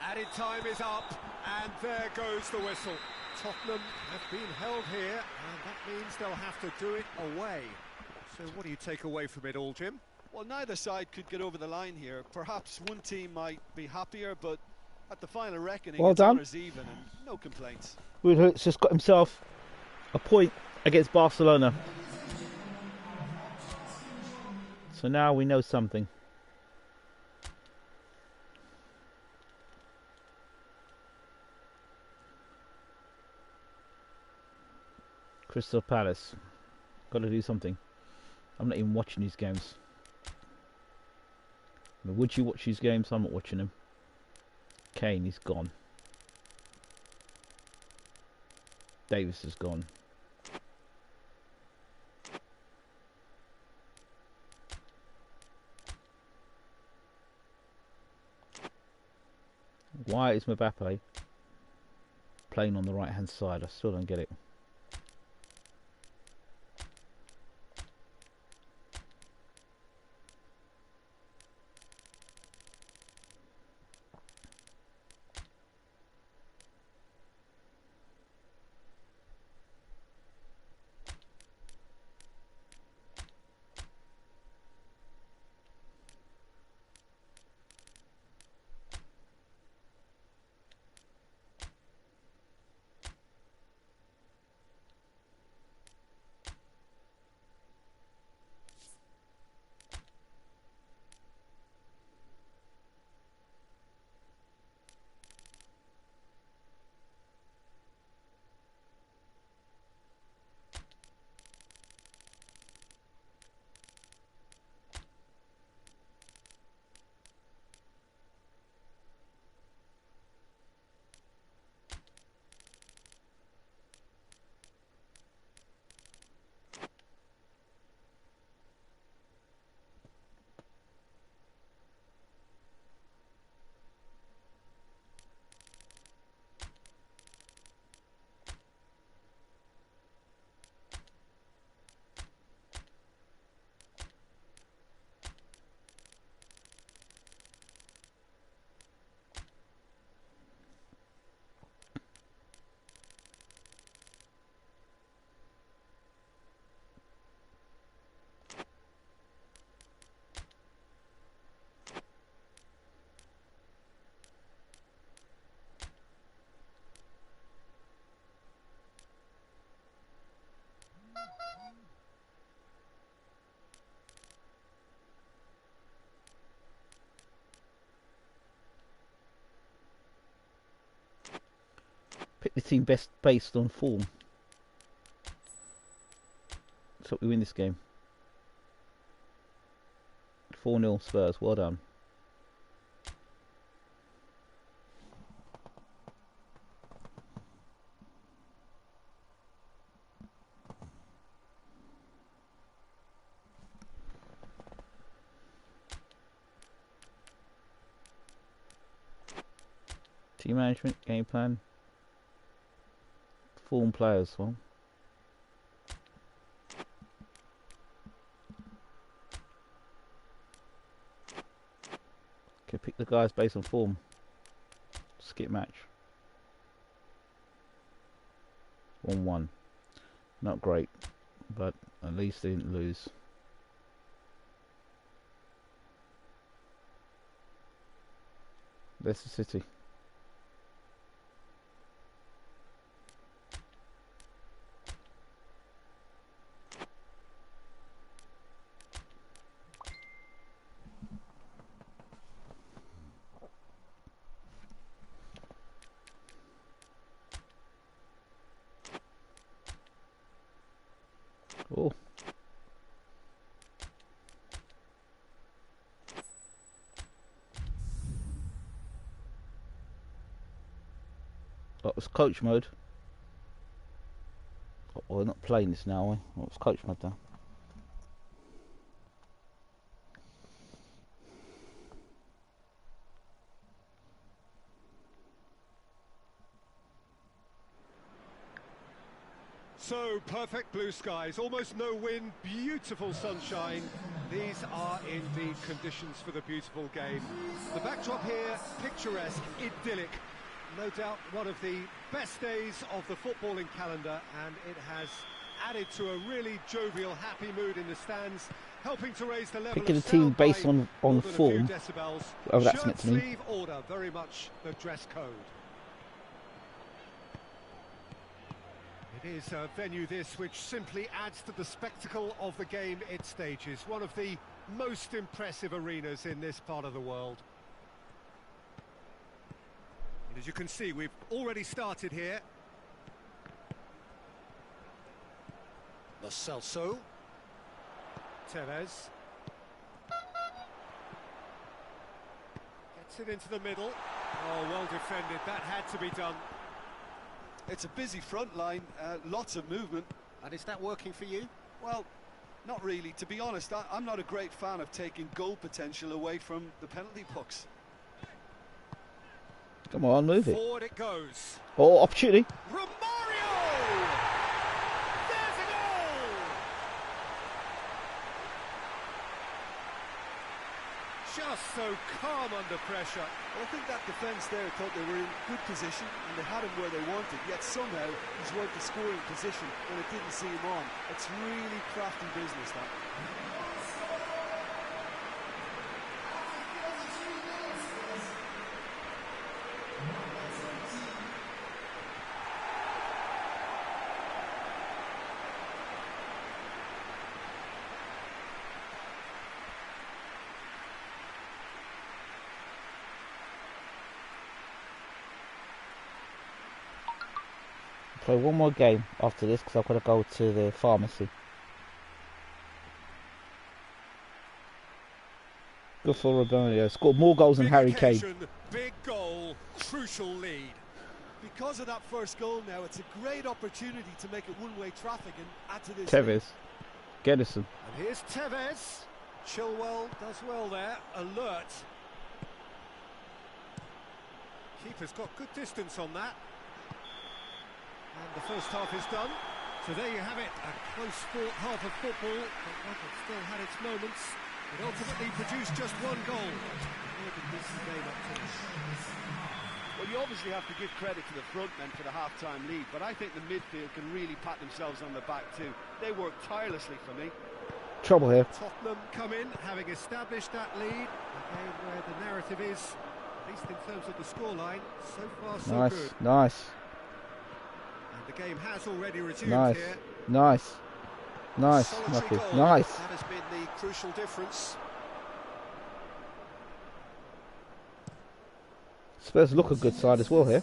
Added time is up, and there goes the whistle. Tottenham have been held here, and that means they'll have to do it away. So what do you take away from it all, Jim? Well, neither side could get over the line here. Perhaps one team might be happier, but at the final reckoning, Well it's done. honours even and no complaints. Ruud Hulik's just got himself a point against Barcelona. So now we know something. Crystal Palace. Got to do something. I'm not even watching these games. Would you watch these games? I'm not watching them. Kane is gone. Davis is gone. Why is Mbappe playing on the right hand side? I still don't get it. Pick the team best based on form. So we win this game. 4-0 Spurs. Well done. Team management, game plan, form players. Well, okay, pick the guys based on form. Skip match. 1-1. Not great, but at least they didn't lose. Leicester City. Oh. That was coach mode. Oh, we're not playing this now, are we? What was coach mode now? So, perfect blue skies, almost no wind, beautiful sunshine. These are indeed conditions for the beautiful game. The backdrop here, picturesque, idyllic. No doubt one of the best days of the footballing calendar, and it has added to a really jovial, happy mood in the stands, helping to raise the level Picking a of team sound based by on more than a few form. decibels. Oh, that's meant Shirt to mean. sleeve order, very much the dress code. It is a venue this which simply adds to the spectacle of the game it stages. One of the most impressive arenas in this part of the world. And as you can see, we've already started here. Lo Celso. Tevez. Gets it into the middle. Oh, well defended. That had to be done. It's a busy front line, lots of movement. And is that working for you? Well, not really. To be honest, I'm not a great fan of taking goal potential away from the penalty box. Come on, move it. Forward it goes. Oh, opportunity. Romario! There's a goal! Just so calm under pressure. Well, I think that defence there thought they were in good position and they had him where they wanted, yet somehow he's worked the scoring position when it didn't see him on. It's really crafty business, that. Play one more game after this because I've got to go to the pharmacy. Good for Romario. Scored more goals than Big Harry occasion, Kane. big goal, crucial lead. Because of that first goal now, it's a great opportunity to make it one-way traffic and add to this. Tevez. Gedison. And here's Tevez. Chilwell does well there, alert. Keeper's got good distance on that. And the first half is done. So there you have it, a close fought half of football, but one that still had its moments. It ultimately produced just one goal. Where did this game up to? Well, you obviously have to give credit to the front men for the half-time lead, but I think the midfield can really pat themselves on the back too. They worked tirelessly for me. Trouble here. Tottenham come in, having established that lead. A game where the narrative is, at least in terms of the scoreline, so far so Nice, good. nice, And the game has already resumed nice, here. nice, nice, Solitary Mucky. goal. Nice. That has been the crucial difference. Spurs look a good side as well here.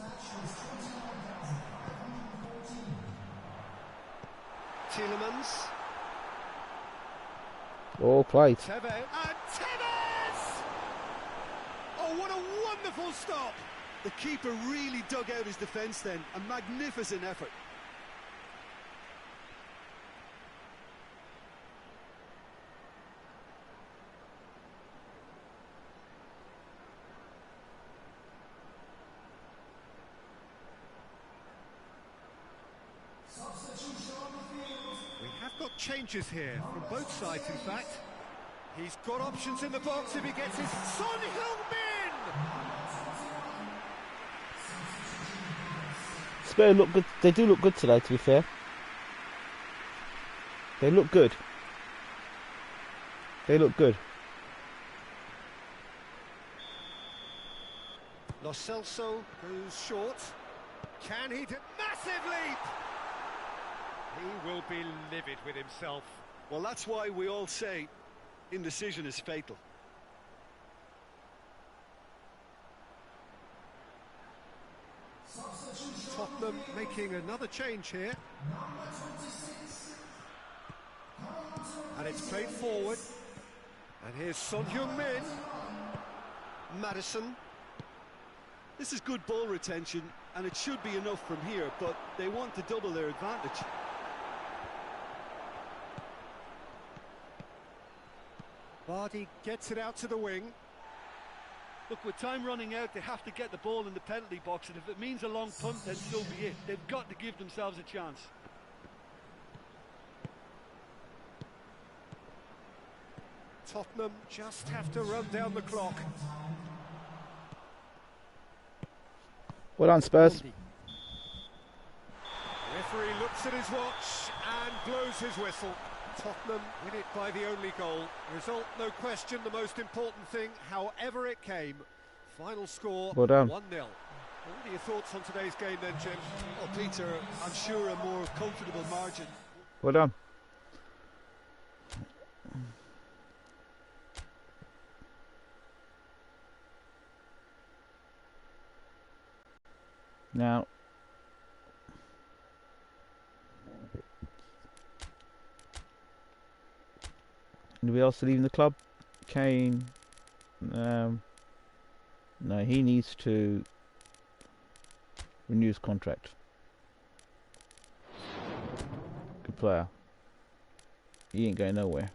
Tielemans. All played. Tevez. And Tevez! Oh, what a wonderful stop! The keeper really dug out his defence then. A magnificent effort. We have got changes here from both sides, in fact. He's got options in the box if he gets his Son Heung-min! Spurs look good. They do look good today, to be fair. They look good. They look good. Lo Celso goes short. Can he do? Massive leap! He will be livid with himself. Well, that's why we all say indecision is fatal. Tottenham making another change here. And it's played forward. And here's Son Heung-min. Maddison. This is good ball retention, and it should be enough from here, but they want to double their advantage. Vardy gets it out to the wing. Look, with time running out, they have to get the ball in the penalty box, and if it means a long punt, then so be it. They've got to give themselves a chance. Tottenham just have to run down the clock. Well done, Spurs. Referee looks at his watch and blows his whistle. Tottenham win it by the only goal. Result, no question, the most important thing, however it came. Final score, Well done. 1-0. What are your thoughts on today's game then, Jim? Oh, Peter, I'm sure a more comfortable margin. Well done. Now, anybody else leaving the club? Kane, No, he needs to renew his contract. Good player. He ain't going nowhere.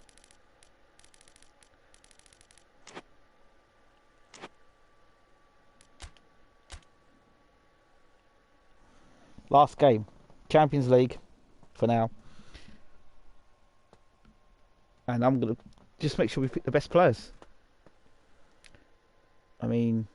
Last game. Champions League for now. And I'm going to just make sure we pick the best players. I mean...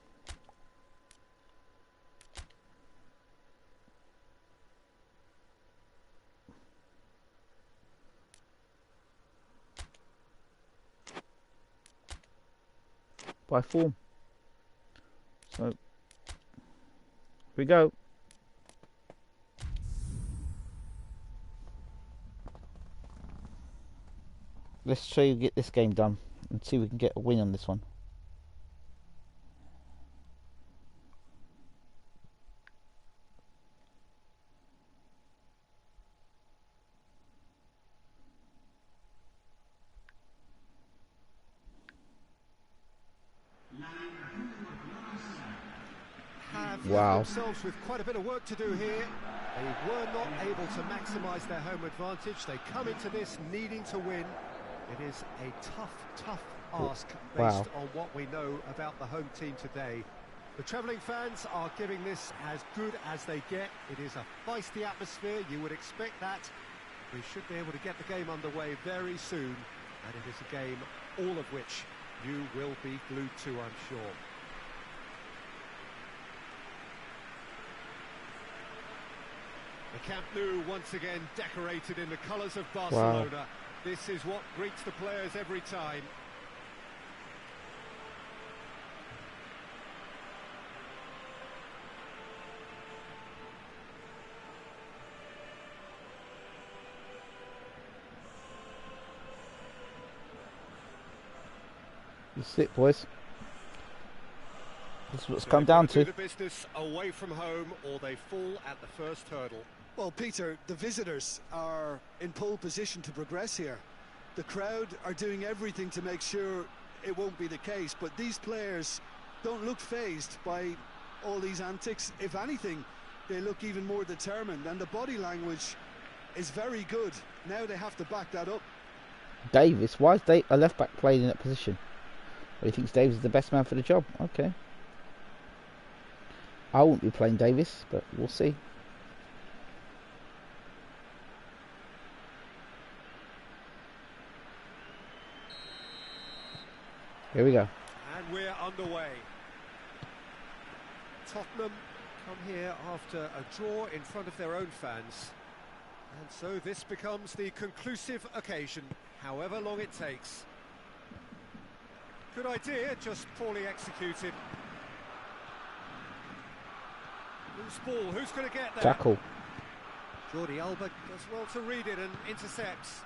by form. So... here we go. Let's try to get this game done and see if we can get a win on this one. Wow. Themselves with quite a bit of work to do here. They were not able to maximise their home advantage. They come into this needing to win. It is a tough ask based on what we know about the home team today. The travelling fans are giving this as good as they get. It is a feisty atmosphere, you would expect that. We should be able to get the game underway very soon, and it is a game all of which you will be glued to, I'm sure. The Camp Nou once again decorated in the colours of Barcelona. Wow. This is what greets the players every time. That's it, boys. This is what's come down to. The business away from home, or they fall at the first hurdle. Well, Peter, the visitors are in pole position to progress here. The crowd are doing everything to make sure it won't be the case, but these players don't look fazed by all these antics. If anything, they look even more determined, and the body language is very good. Now they have to back that up. Davis, why is a left back playing in that position? Well, he thinks Davis is the best man for the job. Okay. I won't be playing Davis, but we'll see. Here we go. And we're underway. Tottenham come here after a draw in front of their own fans. And so this becomes the conclusive occasion, however long it takes. Good idea, just poorly executed. Loose ball, who's going to get there? Tackle. Jordi Alba does well to read it and intercepts.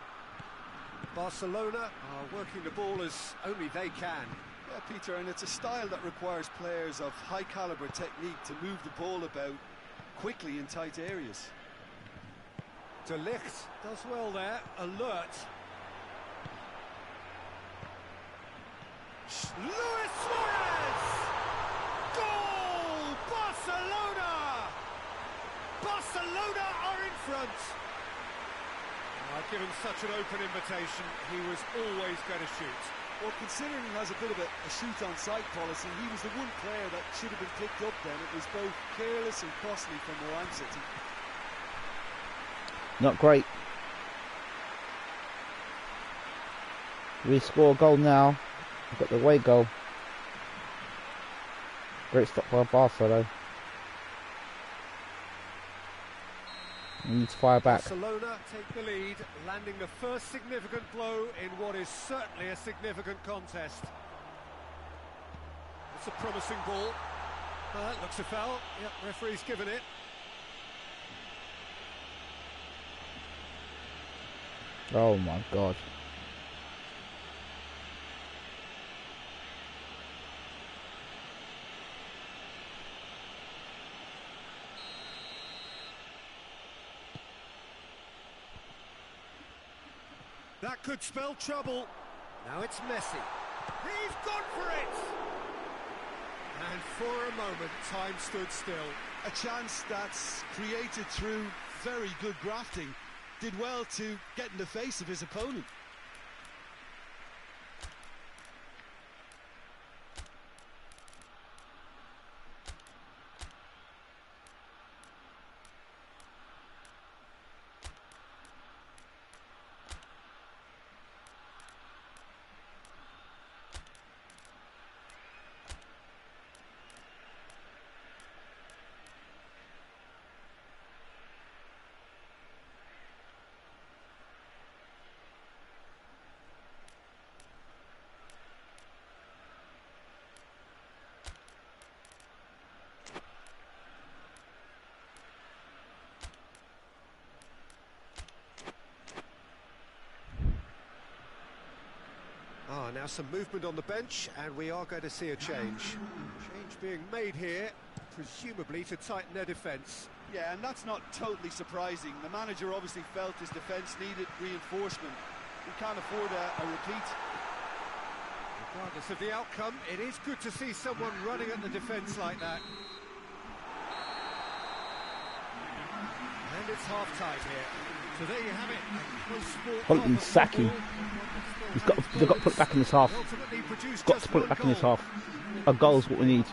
Barcelona are working the ball as only they can. Yeah, Peter, and it's a style that requires players of high calibre technique to move the ball about quickly in tight areas. De Ligt does well there, alert. Luis Suarez! Goal! Barcelona! Barcelona are in front. Given such an open invitation, he was always going to shoot. Well, considering he has a bit of a shoot-on-sight policy, he was the one player that should have been picked up then. It was both careless and costly from where I'm sitting. Not great. We score a goal now. We've got the away goal. Great stop by Barca though. We need to fire back. Barcelona take the lead, landing the first significant blow in what is certainly a significant contest. It's a promising ball. Looks a foul. Yep, referee's given it. Oh my God. That could spell trouble. Now it's Messi. He's gone for it! And for a moment, time stood still. A chance that's created through very good grafting. Did well to get in the face of his opponent. Now some movement on the bench, and we are going to see a change. Change being made here, presumably to tighten their defence. Yeah, and that's not totally surprising. The manager obviously felt his defence needed reinforcement. We can't afford a repeat. Regardless of the outcome, it is good to see someone running at the defence like that. And it's half-time here. So there you have it. Huntman sacking. They've got to put it back in this half. Got to put it back in this half. A goal's what we need.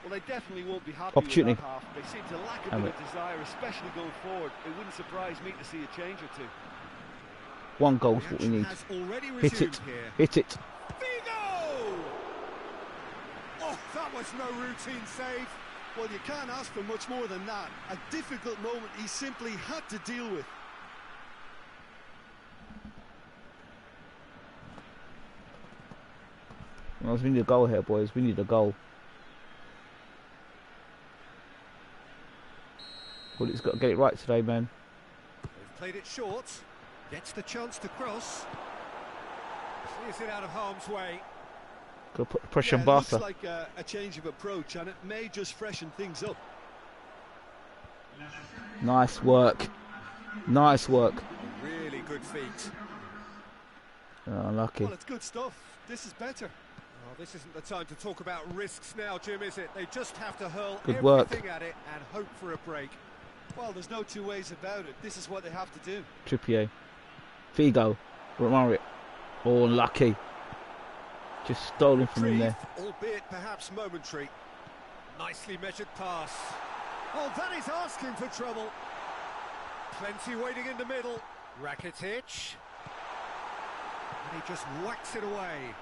Well, they definitely won't be happy Opportunity. with that half. They seem to lack a bit of desire, especially going forward. It wouldn't surprise me to see a change or two. One goal's what we need. Hit it. Hit it. Vigo! Oh, that was no routine save. Well, you can't ask for much more than that. A difficult moment he simply had to deal with. Well, we need a goal here, boys. We need a goal. Well, he's got to get it right today, man. They've played it short. Gets the chance to cross. Clears it out of harm's way. Got to put the pressure on It Barca. looks like a change of approach, and it may just freshen things up. Nice work. Nice work. Really good feet. Oh, lucky. Well, it's good stuff. This is better. Oh, this isn't the time to talk about risks now, Jim, is it? They just have to hurl Good everything work. at it and hope for a break. Well, there's no two ways about it. This is what they have to do. Trippier. Figo. Romario. Oh, lucky. Just stolen from him there. Albeit perhaps momentary. Nicely measured pass. Oh, that is asking for trouble. Plenty waiting in the middle. Rakitic. And he just whacks it away.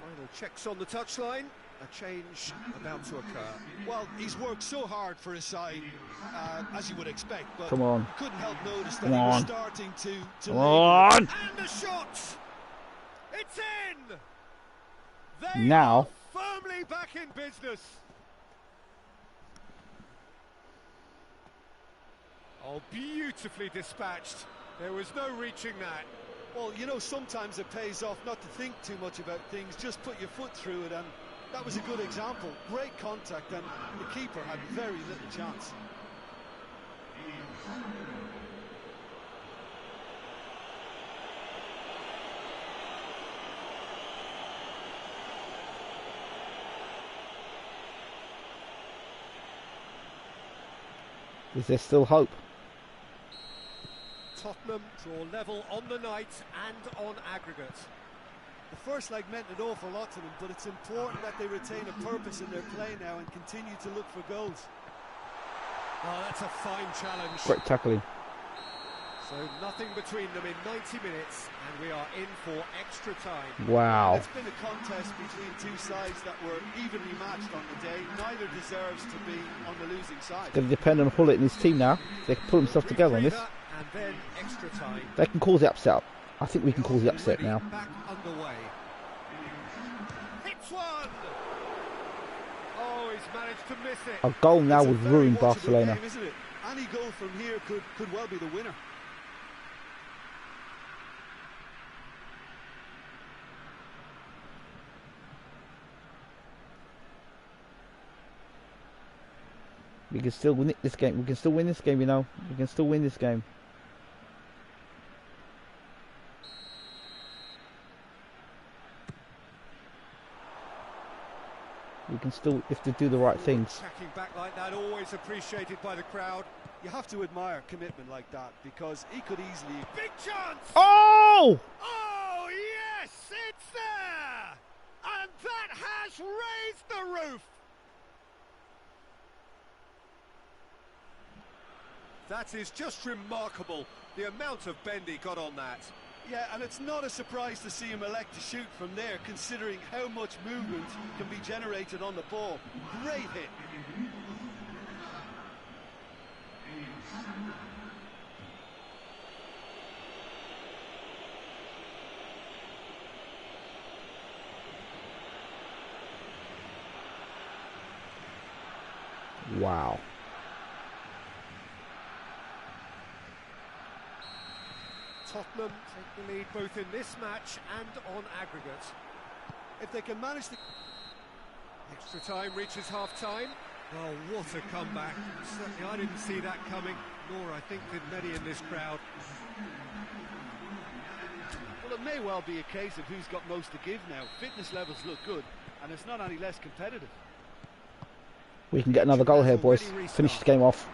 Final checks on the touchline. A change about to occur. Well, he's worked so hard for his side, as you would expect, but Come on. you couldn't help notice that Come he was on. starting to Come lay- on. And the shot! It's in! They Now. are firmly back in business. Oh, beautifully dispatched. There was no reaching that. Well, you know, sometimes it pays off not to think too much about things, just put your foot through it, and that was a good example. Great contact, and the keeper had very little chance. Is there still hope? Tottenham draw level on the night and on aggregate. The first leg meant an awful lot to them, but it's important that they retain a purpose in their play now and continue to look for goals. Oh, that's a fine challenge. Great tackling. So nothing between them in 90 minutes, and we are in for extra time. Wow. It's been a contest between two sides that were evenly matched on the day. Neither deserves to be on the losing side. Going to depend on Hullet and his team now. They can pull themselves together on this. And then extra time. They can cause the upset. I think we can cause the upset now. Back underway. Hits one. Oh, he's managed to miss it. A goal now It's a would very ruin watchable Barcelona. game, isn't it? Any goal from here could well be the winner. We can still win this game. We can still win this game, you know. We can still win this game. We can still, if to do the right things. Attacking back like that, always appreciated by the crowd. You have to admire commitment like that, because he could easily... Big chance! Oh! Oh, yes, it's there! And that has raised the roof! That is just remarkable, the amount of bend he got on that. Yeah, and it's not a surprise to see him elect to shoot from there, considering how much movement can be generated on the ball. Great hit. Wow. Tottenham take the lead both in this match and on aggregate. If they can manage to... Extra time reaches half-time. Oh, what a comeback. Certainly I didn't see that coming, nor I think did many in this crowd. Well, it may well be a case of who's got most to give now. Fitness levels look good, and it's not any less competitive. We can get another goal here, boys. Finish the game off.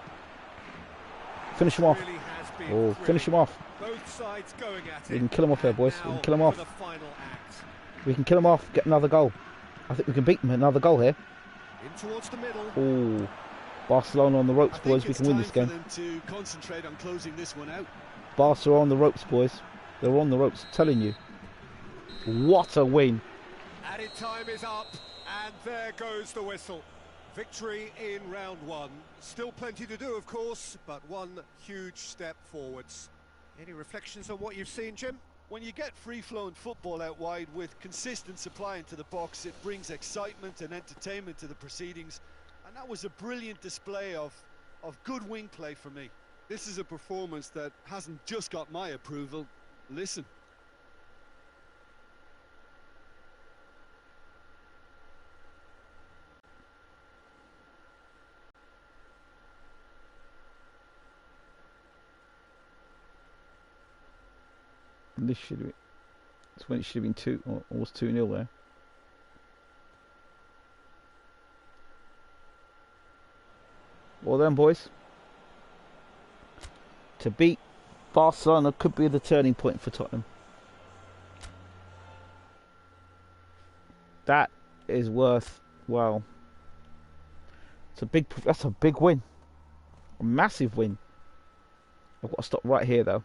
Finish him off. Really has been Oh, finish him off. both sides going at it. We can kill him off here, boys. We can kill him off. The final act. We can kill him off. Get another goal. I think we can beat them. Another goal here. In towards the middle. Oh, Barcelona on the ropes, boys. We can win this game. I think it's time for them to concentrate on closing this one out. Barca are on the ropes, boys. They're on the ropes. I'm telling you. What a win. Added time is up, and there goes the whistle. Victory in round one. Still plenty to do, of course, but one huge step forwards. Any reflections on what you've seen, Jim? When you get free-flowing football out wide with consistent supply into the box, it brings excitement and entertainment to the proceedings. And that was a brilliant display of good wing play for me. This is a performance that hasn't just got my approval. Listen. This should be. It's when it should have been 2 or was 2-0 there. Well then, boys. To beat Barcelona could be the turning point for Tottenham. That is worth, well, that's a big win. A massive win. I've got to stop right here though.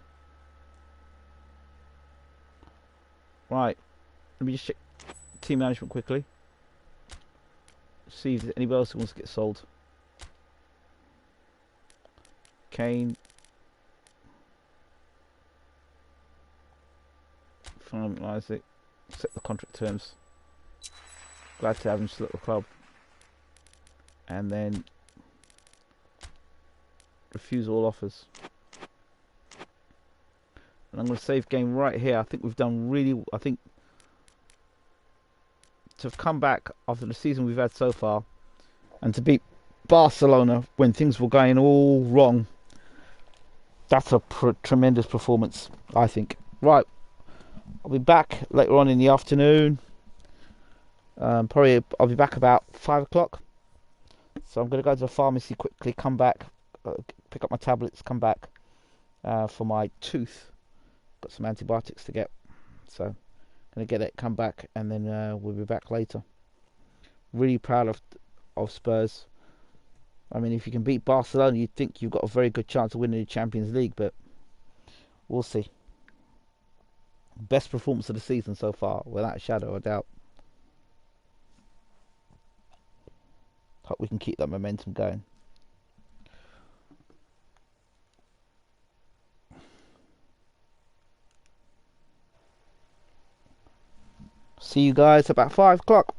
Right, let me just check team management quickly. See if there's anybody else who wants to get sold. Kane. Finalise it. Accept the contract terms. Glad to have him still at the club. And then refuse all offers. And I'm going to save game right here. I think we've done really... I think to have come back after the season we've had so far and to beat Barcelona when things were going all wrong, that's a tremendous performance, I think. Right, I'll be back later on in the afternoon. Probably I'll be back about 5 o'clock. So I'm going to go to the pharmacy quickly, come back, pick up my tablets, come back for my tooth. Got some antibiotics to get, so I'm gonna get it, come back, and then we'll be back later. Really proud of Spurs. I mean, if you can beat Barcelona, you'd think you've got a very good chance of winning the Champions League, but we'll see. Best performance of the season so far, without a shadow of a doubt. Hope we can keep that momentum going. See you guys about 5 o'clock.